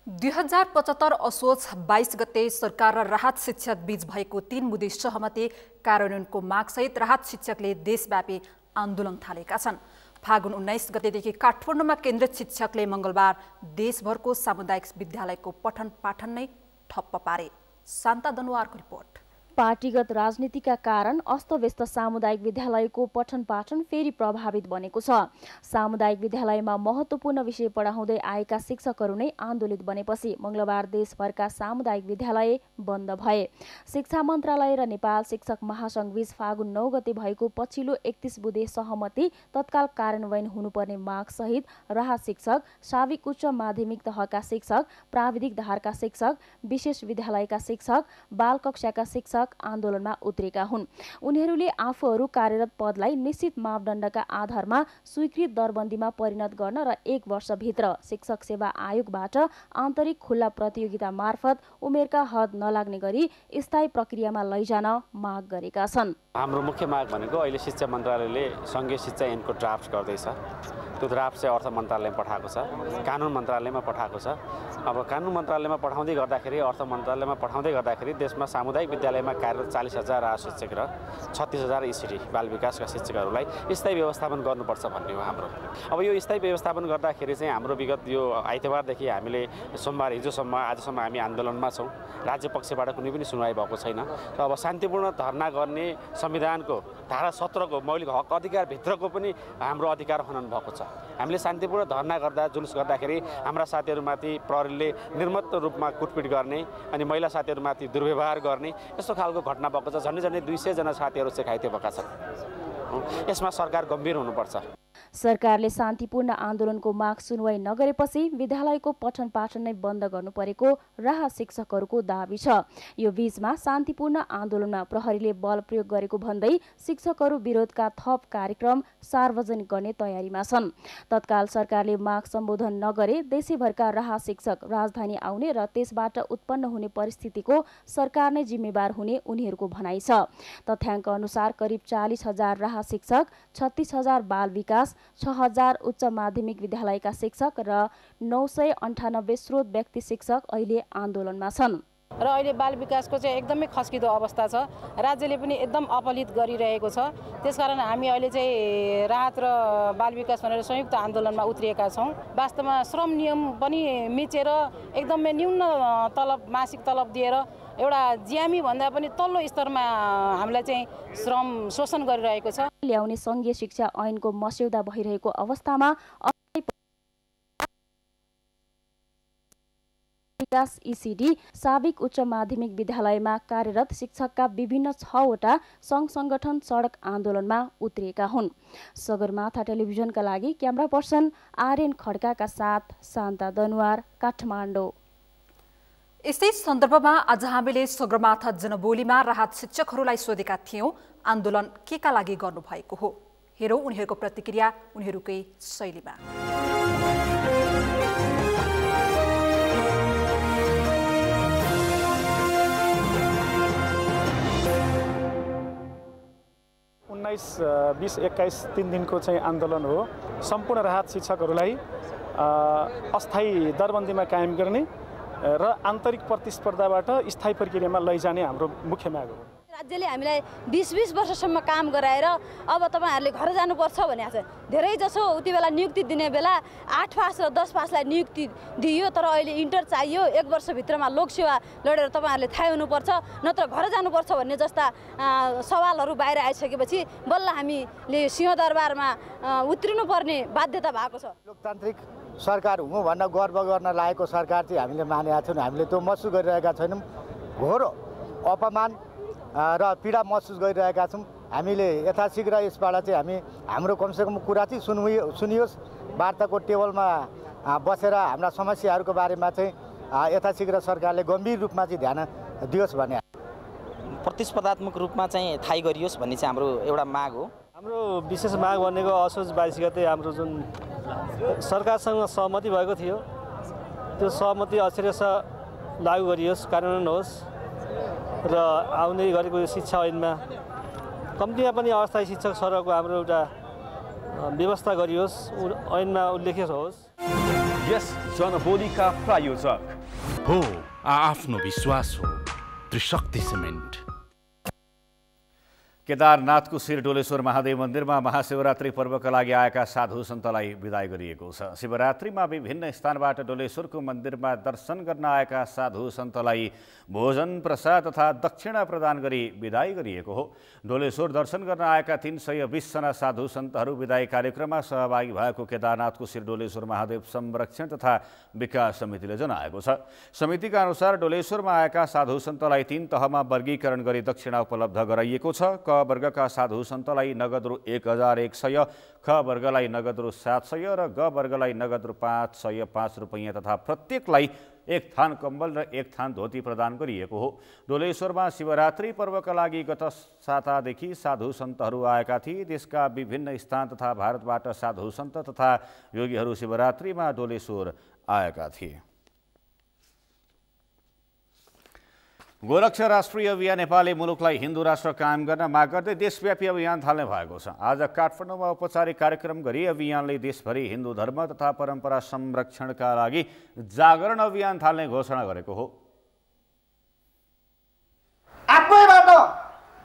2075 असोज 22 गते सरकार र राहत शिक्षक बीच भएको 3 बुँदे सहमति कार्यान्वयनको मागसहित राहत शिक्षकले देशव्यापी आन्दोलन थालेका छन्। फागुन 19 गतेदेखि काठमाडौँमा केन्द्रित शिक्षकले मङ्गलबार देशभरको सामुदायिक विद्यालयको पठन पाठन नै ठप्प पारे। शान्ता दनुवारको रिपोर्ट। पार्टीगत राजनीतिका कारण अस्तव्यस्त सामुदायिक विद्यालयको पठन पाठन फेरि प्रभावित बनेको छ। सामुदायिक विद्यालयमा महत्त्वपूर्ण विषय पढाउँदै आएका शिक्षकहरू नै आन्दोलित बनेपछि मंगलबार देशभरका सामुदायिक विद्यालय बन्द भए। शिक्षा मन्त्रालय र नेपाल शिक्षक महासंघ बीच फागुन 9 गते भएको पछिल्लो 31 बुँदे सहमति तत्काल कार्यान्वयन हुनुपर्ने माग सहित राहत शिक्षक, साविक उच्च माध्यमिक तहका शिक्षक, प्राविधिक धारका शिक्षक, विशेष विद्यालयका शिक्षक, बाल कक्षाका शिक्षक आन्दोलनमा उत्रेका हुन्। उनीहरूले आफूहरू कार्यरत पदलाई निश्चित मापदण्डका आधारमा स्वीकृत दरबन्दीमा परिणत गर्न र 1 वर्षभित्र शिक्षक सेवा आयोगबाट आन्तरिक खुल्ला प्रतियोगिता मार्फत उमेरका हद नलाग्ने गरी स्थायी प्रक्रियामा लैजान माग गरेका छन्। हाम्रो मुख्य माग भनेको अहिले शिक्षा मन्त्रालयले सङ्घीय शिक्षा ऐनको ड्राफ्ट गर्दैछ। त्यो ड्राफ्ट चाहिँ अर्थ मन्त्रालयमा पठाएको छ, कानुन मन्त्रालयमा पठाएको छ। अब कानुन मन्त्रालयमा पठाउँदै गर्दाखेरि अर्थ मन्त्रालयमा पठाउँदै गर्दाखेरि देशमा सामुदायिक विद्यालयमा कार्यरत 40,000 राज शिक्षक र 36,000 ECD बाल विकासका शिक्षकहरूलाई स्थायी व्यवस्थापन गर्नुपर्छ भन्ने हो हाम्रो। अब यो स्थायी व्यवस्थापन गर्दाखेरि चाहिँ हाम्रो विगत यो आइतबारदेखि हामीले सोमबार हिजोसम्म आजसम्म हामी आन्दोलनमा छौँ। राज्य पक्षबाट कुनै पनि सुनवाई भएको छैन। र अब शान्तिपूर्ण धरना गर्ने संविधानको धारा 17 को मौलिक हक अधिकारभित्रको पनि हाम्रो अधिकार हनन भएको छ। हामीले शान्तिपूर्ण धरना गर्दा जुलुस गर्दाखेरि हाम्रा साथीहरूमाथि प्रहरीले निर्मत्त रूपमा कुटपिट गर्ने अनि महिला साथीहरूमाथि दुर्व्यवहार गर्ने यस्तो खालको घटना भएको छ। झन्डै 200 जना साथीहरू चाहिँ घाइते भएका छन्। यसमा सरकार गम्भीर हुनुपर्छ। सरकारले शान्तिपूर्ण आन्दोलनको माग सुनवाई नगरेपछि विद्यालयको पठन पाठन नै बन्द गर्नु परेको राहत शिक्षकहरूको दाबी छ। यो बीचमा शान्तिपूर्ण आन्दोलनमा प्रहरीले बल प्रयोग गरेको भन्दै शिक्षकहरू विरोधका थप कार्यक्रम सार्वजनिक गर्ने तयारीमा छन्। तत्काल सरकारले माग सम्बोधन नगरे देशैभरका राहत शिक्षक राजधानी आउने र त्यसबाट उत्पन्न हुने परिस्थितिको सरकार नै जिम्मेवार हुने उनीहरूको भनाइ छ। तथ्याङ्क अनुसार करिब 40,000 राहत शिक्षक, 36,000 बाल विकास, 6,000 उच्च माध्यमिक विद्यालयका शिक्षक र 998 स्रोत व्यक्ति शिक्षक अहिले आन्दोलनमा छन्। र अहिले बाल विकासको चाहिँ एकदमै खस्किदो अवस्था छ। राज्यले पनि एकदम अपलित गरिरहेको छ। त्यसकारण हामी अहिले चाहिँ राहत र बाल विकास भनेर संयुक्त आन्दोलनमा उत्रिएका छौँ। वास्तवमा श्रम नियम पनि मिचेर एकदमै न्यून तलब मासिक तलब दिएर एउटा ज्यामी भन्दा पनि तल्लो स्तरमा हामीलाई चाहिँ श्रम शोषण गरिरहेको छ। ल्याउने सङ्घीय शिक्षा ऐनको मस्यौदा भइरहेको अवस्थामा विकास ECD साविक उच्च माध्यमिक विद्यालयमा कार्यरत शिक्षकका विभिन्न 6 वटा सङ्घ सङ्गठन सडक आन्दोलनमा उत्रिएका हुन्। सगरमाथा टेलिभिजनका लागि क्यामेरा पर्सन आर्यन खड्काका साथ शान्ता दनुवार, काठमाडौँ। यस्तै सन्दर्भमा आज हामीले सगरमाथा जनबोलीमा राहत शिक्षकहरूलाई सोधेका थियौँ आन्दोलन केका लागि गर्नुभएको हो। हेरौँ उनीहरूको प्रतिक्रिया उनीहरूकै शैलीमा। उन्नाइस 20, 21 3 दिनको चाहिँ आन्दोलन हो। सम्पूर्ण राहत शिक्षकहरूलाई अस्थायी दरबन्दीमा कायम गर्ने र आन्तरिक प्रतिस्पर्धाबाट स्थायी प्रक्रियामा लैजाने हाम्रो मुख्य माग हो। राज्यले हामीलाई 20 वर्षसम्म काम गराएर अब तपाईँहरूले घर जानुपर्छ भनेको छ। धेरै जसो उति बेला नियुक्ति दिने बेला 8 पास र 10 पासलाई नियुक्ति दिइयो, तर अहिले इन्टर चाहियो। 1 वर्षभित्रमा लोकसेवा लडेर तपाईँहरूले थाहै हुनुपर्छ, नत्र घर जानुपर्छ भन्ने जस्ता सवालहरू बाहिर आइसकेपछि बल्ल हामीले सिंहदरबारमा उत्रिनुपर्ने बाध्यता भएको छ। लोकतान्त्रिक सरकार हुँ भन्न गर्व गर्न लागेको सरकार चाहिँ हामीले मानेका छैनौँ। हामीले त्यो महसुस गरिरहेका छैनौँ। घोर अपमान र पीडा महसुस गरिरहेका छौँ। हामीले यथाशीघ्र यसबाट चाहिँ हाम्रो कमसेकम कुरा चाहिँ सुनियोस्। वार्ताको टेबलमा बसेर हाम्रा समस्याहरूको बारेमा चाहिँ यथाशीघ्र सरकारले गम्भीर रूपमा चाहिँ ध्यान दियोस् भन्ने, प्रतिस्पर्धात्मक रूपमा चाहिँ थाहै गरियोस् भन्ने चाहिँ हाम्रो एउटा माग हो। हाम्रो विशेष माग भनेको असोज 22 गते हाम्रो जुन सरकारसँग सहमति भएको थियो, त्यो सहमति अक्षरश लागू गरियोस्, कार्यान्वयन होस् र आउने गरेको यो शिक्षा ऐनमा कम्तीमा पनि अस्थायी शिक्षक सरहको हाम्रो एउटा व्यवस्था गरियोस्, ऐनमा उल्लेखित होस्। यस जनबोलीका प्रायोजक हो आफ्नो विश्वास हो त्रिशक्ति सिमेन्ट। केदारनाथको शिरडोलेश्वर महादेव मन्दिरमा महाशिवरात्रि पर्वका लागि आएका साधु सन्तलाई बिदाई गरिएको छ। शिवरात्रिमा विभिन्न स्थानबाट डोलेश्वरको मन्दिरमा दर्शन गर्न आएका साधु सन्तलाई भोजन प्रसाद तथा दक्षिणा प्रदान गरी बिदाई गरिएको हो। डोलेश्वर दर्शन गर्न आएका 320 जना साधु सन्तहरू बिदाई कार्यक्रममा सहभागी भएको केदारनाथको शिरडोलेश्वर महादेव संरक्षण तथा विकास समितिले जनाएको छ। समितिका अनुसार डोलेश्वरमा आएका साधु सन्तलाई 3 तहमा वर्गीकरण गरी दक्षिणा उपलब्ध गराइएको छ। क वर्गका साधु सन्तलाई नगद रु 1100, ख वर्गलाई नगद रु 700 र ग वर्गलाई नगद रु 505 रुपैयाँ तथा प्रत्येकलाई 1 थान कम्बल र 1 थान धोती प्रदान गरिएको हो। डोलेश्वरमा शिवरात्रि पर्वका लागि गत सातादेखि साधु सन्तहरू आएका थिए। देशका विभिन्न स्थान तथा भारतबाट साधु सन्त तथा योगीहरू शिवरात्रिमा डोलेश्वर आएका थिए। गोरक्षा राष्ट्रिय अभियान नेपालले मुलुकलाई हिन्दू राष्ट्र कायम गर्न माग गर्दै देशव्यापी अभियान थाल्ने भएको छ। आज काठमाडौँमा औपचारिक कार्यक्रम गरी अभियानले देशभरि हिन्दू धर्म तथा परम्परा संरक्षणका लागि जागरण अभियान थाल्ने घोषणा गरेको हो। आफैबाट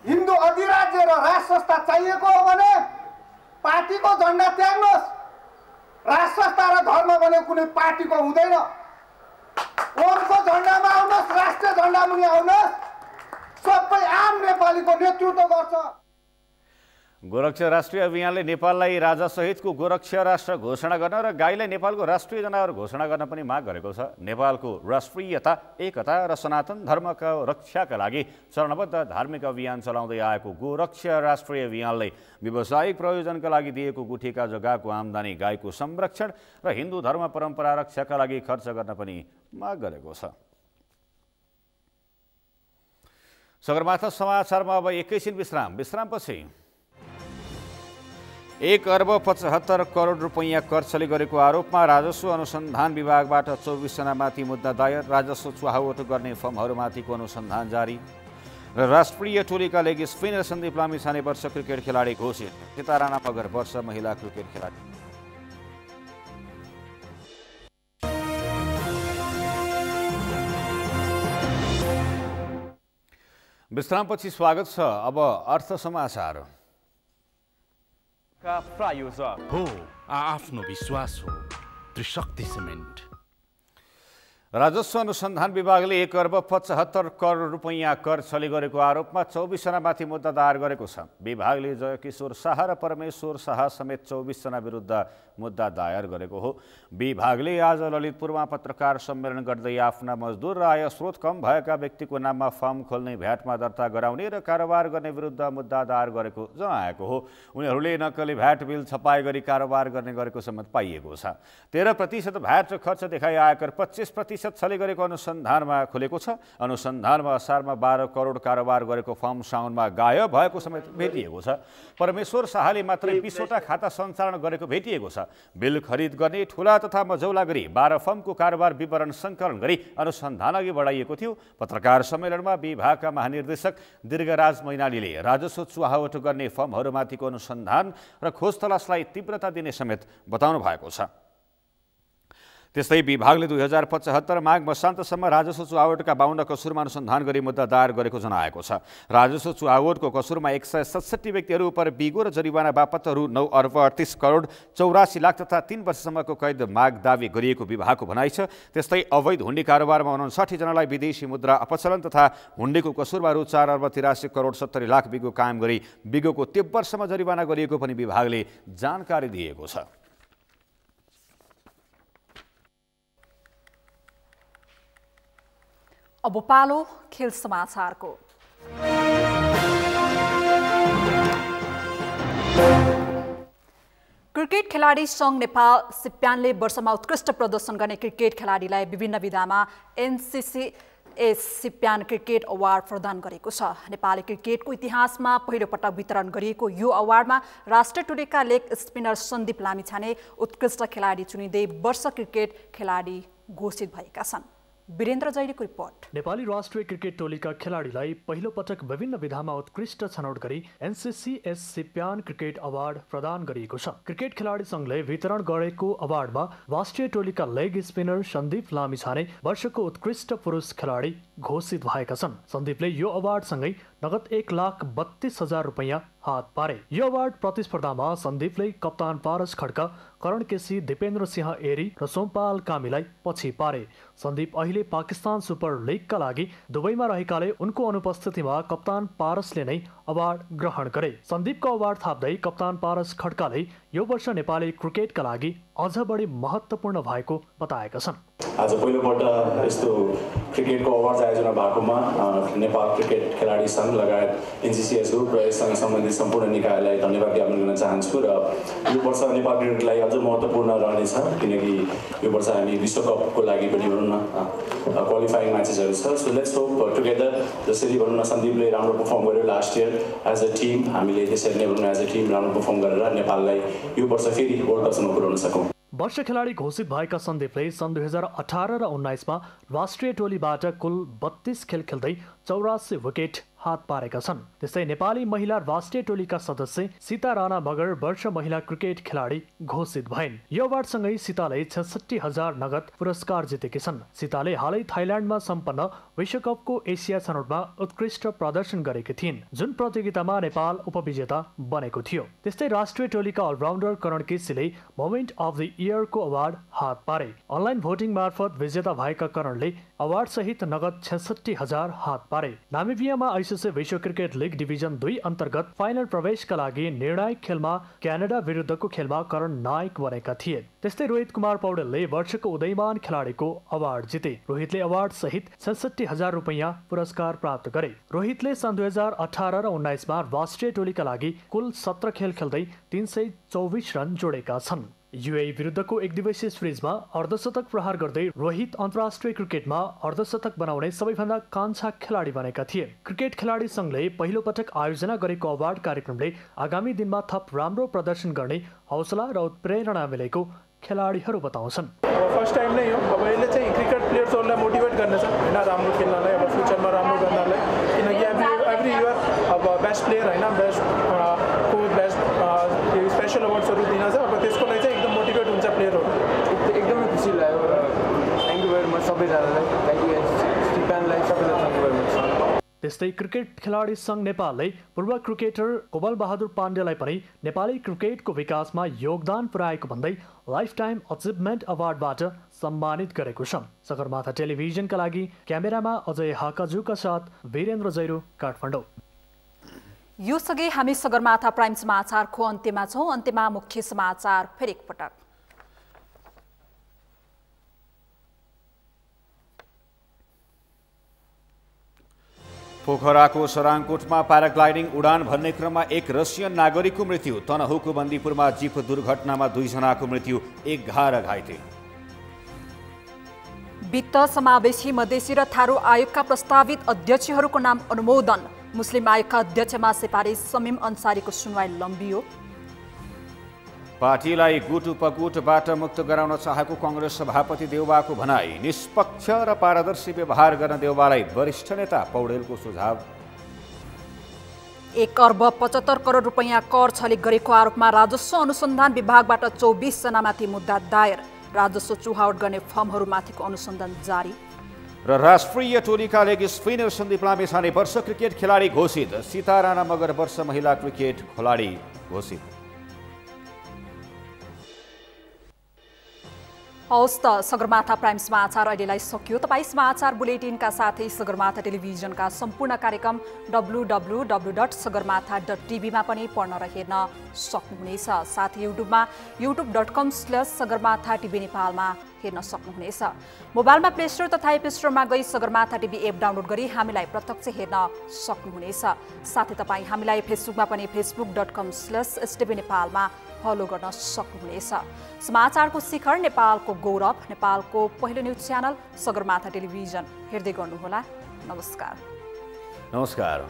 हिन्दू अधिराज्य र राष्ट्र संस्था चाहिएको हो भने पार्टीको झण्डा त्याग्नुहोस्। राष्ट्र संस्था र धर्म भने कुनै पार्टीको हुँदैन। ओमको झण्डामा आउनुहोस्, राष्ट्रिय झण्डा मुनि आउनुहोस्। सबै आम नेपालीको नेतृत्व गर्छ। गोरक्षा राष्ट्रिय अभियानले नेपाललाई राजासहितको गोरक्षा राष्ट्र घोषणा गर्न र गाईलाई नेपालको राष्ट्रिय जनावर घोषणा गर्न पनि माग गरेको छ। नेपालको राष्ट्रियता, एकता र सनातन धर्मको रक्षाका लागि चरणबद्ध धार्मिक अभियान चलाउँदै आएको गोरक्षा राष्ट्रिय अभियानले व्यावसायिक प्रयोजनका लागि दिएको गुठीका जग्गाको आम्दानी, गाईको संरक्षण र हिन्दू धर्म परम्परा रक्षाका लागि खर्च गर्न पनि माग गरेको छ। सगरमाथा समाचारमा अब एकैछिन विश्रामपछि 1 अर्ब 75 करोड रुपैयाँ खर्चले गरेको आरोपमा राजस्व अनुसन्धान विभागबाट 24 जनामाथि मुद्दा दायर। राजस्व चुहावट गर्ने फर्महरूमाथिको अनुसन्धान जारी र राष्ट्रिय टोलीका लेग स्पिनर सन्दीप लामिछाने वर्ष क्रिकेट खेलाडी घोषित। सीता राणा मगर वर्ष महिला क्रिकेट खेलाडी। विश्रामपछि स्वागत छ। अब अर्थ समाचार। प्रायोजक हो आफ्नो विश्वास हो त्रिशक्ति सिमेन्ट। राजस्व अनुसन्धान विभागले 1 अर्ब 75 करोड रुपैयाँ खर्चले गरेको आरोपमा 24 जनामाथि मुद्दा दायर गरेको छ। विभागले जयकिशोर शाह र परमेश्वर शाह समेत 24 जना विरुद्ध मुद्दा दायर गरेको हो। विभागले आज ललितपुरमा पत्रकार सम्मेलन गर्दै आफ्ना मजदुर र आय स्रोत कम भएका व्यक्तिको नाममा फर्म खोल्ने, भ्याटमा दर्ता गराउने र कारोबार गर्ने विरुद्ध मुद्दा दायर गरेको जनाएको हो। उनीहरूले नक्कली भ्याट बिल छपाई गरी कारोबार गर्ने गरेको समेत पाइएको छ। 13% भ्याट खर्च देखाई आयकर 25% छले गरेको अनुसन्धानमा खुलेको छ। अनुसन्धानमा असारमा 12 करोड कारोबार गरेको फर्म साउनमा गायब भएको समेत भेटिएको छ। परमेश्वर शाहले मात्रै 20वटा खाता सञ्चालन गरेको भेटिएको छ। बिल खरिद गर्ने ठुला तथा मझौला गरी 12 फर्मको कारोबार विवरण सङ्कलन गरी अनुसन्धान अघि बढाइएको थियो। पत्रकार सम्मेलनमा विभागका महानिर्देशक दीर्घराज मैनालीले राजस्व चुहावट गर्ने फर्महरूमाथिको अनुसन्धान र खोज तलासलाई तीव्रता दिने समेत बताउनु भएको छ। त्यस्तै विभागले 2075 माघ मसान्तसम्म राजस्व चुहावटका 52 कसुरमा अनुसन्धान गरी मुद्दा दायर गरेको जनाएको छ। राजस्व चुहावटको कसुरमा 167 व्यक्तिहरू उप बिगो र जरिवाना बापत रु 9 अर्ब 38 करोड 84 लाख तथा 3 वर्षसम्मको कैद माग दावी गरिएको विभागको भनाइ छ। त्यस्तै अवैध हुण्डी कारोबारमा 59 जनालाई विदेशी मुद्रा अपचलन तथा हुण्डीको कसुरमा रु 4 अर्ब 83 करोड 70 लाख बिगो कायम गरी बिगोको 30 वर्षमा जरिवाना गरिएको पनि विभागले जानकारी दिएको छ। अब पालो खेल समाचारको। क्रिकेट खेलाडी सङ्घ नेपाल सिप्यानले वर्षमा उत्कृष्ट प्रदर्शन गर्ने क्रिकेट खेलाडीलाई विभिन्न विधामा एनसिसिएस सिप्यान क्रिकेट अवार्ड प्रदान गरेको छ। नेपाली क्रिकेटको इतिहासमा पहिलो पटक वितरण गरिएको यो अवार्डमा राष्ट्रिय टोलीका लेग स्पिनर सन्दीप लामिछाने उत्कृष्ट खेलाडी चुनिँदै वर्ष क्रिकेट खेलाडी घोषित भएका छन्। वीरेन्द्र जैलीको रिपोर्ट। नेपाली राष्ट्रिय क्रिकेट टोलीका खेलाडीलाई पहिलो पटक विभिन्न विधामा उत्कृष्ट छनौट गरी एनसिसिएस सिप्यान क्रिकेट अवार्ड प्रदान गरिएको छ। क्रिकेट खेलाडी संघले वितरण गरेको अवार्डमा राष्ट्रिय टोलीका लेग स्पिनर सन्दीप लामिछाने वर्षको उत्कृष्ट पुरुष खेलाडी, घोषित भएका छन्। सन्दीपले यो अवार्डसँगै नगद 1,32,000 रुपैयाँ हात पारे। यो अवार्ड प्रतिस्पर्धामा सन्दीपले कप्तान पारस खड्का, करण केसी, दिपेन्द्र सिंह एरी र सोमपाल कामीलाई पछि पारे। सन्दीप अहिले पाकिस्तान सुपर लिगका लागि दुबईमा रहेकाले उनको अनुपस्थितिमा कप्तान पारसले नै अवार्ड ग्रहण गरे। सन्दीपको अवार्ड थाप्दै कप्तान पारस खड्काले यो वर्ष नेपाली क्रिकेटका लागि अझ बढी महत्त्वपूर्ण भएको बताएका छन्। आज पहिलोपल्ट यस्तो क्रिकेटको अवार्ड आयोजना भएकोमा नेपाल क्रिकेट खेलाडी सङ्घ लगायत एनसिसिएस ग्रुप र यससँग सम्बन्धित सम्पूर्ण निकायलाई धन्यवाद ज्ञापन गर्न चाहन्छु। र यो वर्ष नेपाल क्रिकेटलाई अझ महत्त्वपूर्ण रहनेछ, किनकि यो वर्ष हामी विश्वकपको लागि पनि भनौँ न क्वालिफाइङ म्याचेसहरू छ। सो लेट्स होप टुगेदर, जसरी भनौँ न सन्दीपले राम्रो पर्फर्म गर्यो last year as a team, हामीले त्यसरी नै भनौँ एज अ टिम राम्रो पर्फर्म गरेर नेपाललाई यो वर्ष फेरि वर्ल्ड कपसम्म पुर्याउन सकौँ। वर्ष खेलाडी घोषित भएका सन्दीपले सन् 2018 र 19मा राष्ट्रिय टोलीबाट कुल 32 खेल खेल्दै 84 विकेट हात पारेका छन्। त्यस्तै नेपाली महिला राष्ट्रिय टोलीका सदस्य सीता राणा मगर वर्ष महिला क्रिकेट खेलाडी घोषित भइन्। यो अवार्डसँगै सीताले 66,000 नगद पुरस्कार जितेकी छन्। सीताले हालै थाइल्याण्डमा सम्पन्न विश्वकपको एसिया छनौटमा उत्कृष्ट प्रदर्शन गरेकी थिइन्, जुन प्रतियोगितामा नेपाल उपविजेता बनेको थियो। त्यस्तै राष्ट्रिय टोलीका अलराउन्डर करण केसीले मोमेन्ट अफ द इयरको अवार्ड हात पारे। अनलाइन भोटिङ मार्फत विजेता भएका करणले अवार्ड सहित नगद 66,000 हात पारे। नामिबियामा आइसिसी विश्व क्रिकेट लिग डिभिजन 2 अन्तर्गत फाइनल प्रवेशका लागि निर्णायक खेलमा क्यानाडा विरुद्धको खेलमा करण नायक बनेका थिए। त्यस्तै रोहित कुमार पौडेलले वर्षको उदयमान खेलाडीको अवार्ड जिते। रोहितले अवार्ड सहित 66,000 रुपैयाँ पुरस्कार प्राप्त गरे। रोहितले सन् 2018 र 19मा राष्ट्रिय टोलीका लागि कुल 17 खेल खेल्दै 324 रन जोडेका छन्। युएई विरुद्धको एक दिवसीय सिरिजमा अर्धशतक प्रहार गर्दै रोहित अन्तर्राष्ट्रिय क्रिकेटमा अर्धशतक बनाउने सबैभन्दा कान्छा खेलाडी बनेका थिए। क्रिकेट खेलाडी सङ्घले पहिलो पटक आयोजना गरेको अवार्ड कार्यक्रमले आगामी दिनमा थप राम्रो प्रदर्शन गर्ने हौसला र उत्प्रेरणा मिलेको खेलाडीहरू बताउँछन्। फर्स्ट टाइम नै हो, अब यसले चाहिँ क्रिकेट प्लेयर्सहरूलाई मोटिभेट गर्नेछ होइन, राम्रो खेल्नलाई, अब फ्युचरमा राम्रो गर्नलाई, किनकि एभ्री इयर अब बेस्ट प्लेयर होइन, बेस्ट कोच, बेस्ट स्पेसल अवार्ड्सहरू दिन छ। अब त्यसको लागि चाहिँ एकदम मोटिभेट हुन्छ प्लेयरहरू। एकदमै खुसी लाग्यो र थ्याङ्क यू भेरी मच सबैजनालाई, थ्याङ्क यू स्टिफेनलाई, सबैलाई थ्याङ्क यू भेरी मच। त्यस्तै क्रिकेट खेलाडी सङ्घ नेपालले पूर्व क्रिकेटर कोमल बहादुर पाण्डेलाई पनि नेपाली क्रिकेटको विकासमा योगदान पुर्याएको भन्दै लाइफ टाइम अचिभमेन्ट अवार्डबाट सम्मानित गरेको छ। सगरमाथा टेलिभिजनका लागि क्यामेरामा अजय हाकाजुका साथ वीरेन्द्र जैरो, काठमाडौँ। यो सँगै हामी सगरमाथा प्राइम समाचारको अन्त्यमा छौँ। अन्त्यमा मुख्य समाचार फेरि एकपटक। पोखराको सराङकोटमा प्याराग्लाइडिङ उडान भर्ने क्रममा एक रसियन नागरिकको मृत्यु। तनहुको बन्दीपुरमा जीप दुर्घटनामा 2 जनाको मृत्यु, 11 घाइते। वित्त समावेशी मधेसी र थारू आयोगका प्रस्तावित अध्यक्षहरूको नाम अनुमोदन। मुस्लिम आयोगका अध्यक्षमा सिफारिस समीम अन्सारीको सुनवाई लम्बियो। पार्टीलाई गुट उपगुटबाट मुक्त गराउन चाहेको कङ्ग्रेस सभापति देउबाको भनाई। निष्पक्ष र पारदर्शी व्यवहार गर्न देउबालाई वरिष्ठ नेता पौडेलको सुझाव। 1 अर्ब 75 करोड रुपैयाँ कर छलेक गरेको आरोपमा राजस्व अनुसन्धान विभागबाट 24 जनामाथि मुद्दा दायर। राजस्व चुहावट गर्ने फर्महरूमाथिको अनुसन्धान जारी। र राष्ट्रिय टोलीका लेग स्पिनर सन्दीप लामिछाने वर्ष क्रिकेट खेलाडी घोषित। सीता राणा मगर वर्ष महिला क्रिकेट खेलाडी घोषित। हवस् त, सगरमाथा प्राइम समाचार अहिलेलाई सकियो। तपाईँ समाचार बुलेटिनका साथै सगरमाथा टेलिभिजनका सम्पूर्ण कार्यक्रम www.sagarmatha.tv मा पनि पढ्न र हेर्न सक्नुहुनेछ। साथै युट्युबमा youtube.com/sagarmatha TV नेपालमा हेर्न सक्नुहुनेछ। मोबाइलमा प्ले स्टोर तथा एप स्टोरमा गई सगरमाथा टिभी एप डाउनलोड गरी हामीलाई प्रत्यक्ष हेर्न सक्नुहुनेछ। साथै तपाईँ हामीलाई फेसबुकमा पनि facebook.com/STV नेपालमा फलो गर्न सक्नुहुनेछ। समाचारको शिखर, नेपालको गौरव, नेपालको पहिलो न्युज च्यानल सगरमाथा टेलिभिजन हेर्दै गर्नुहोला। नमस्कार। नमस्कार।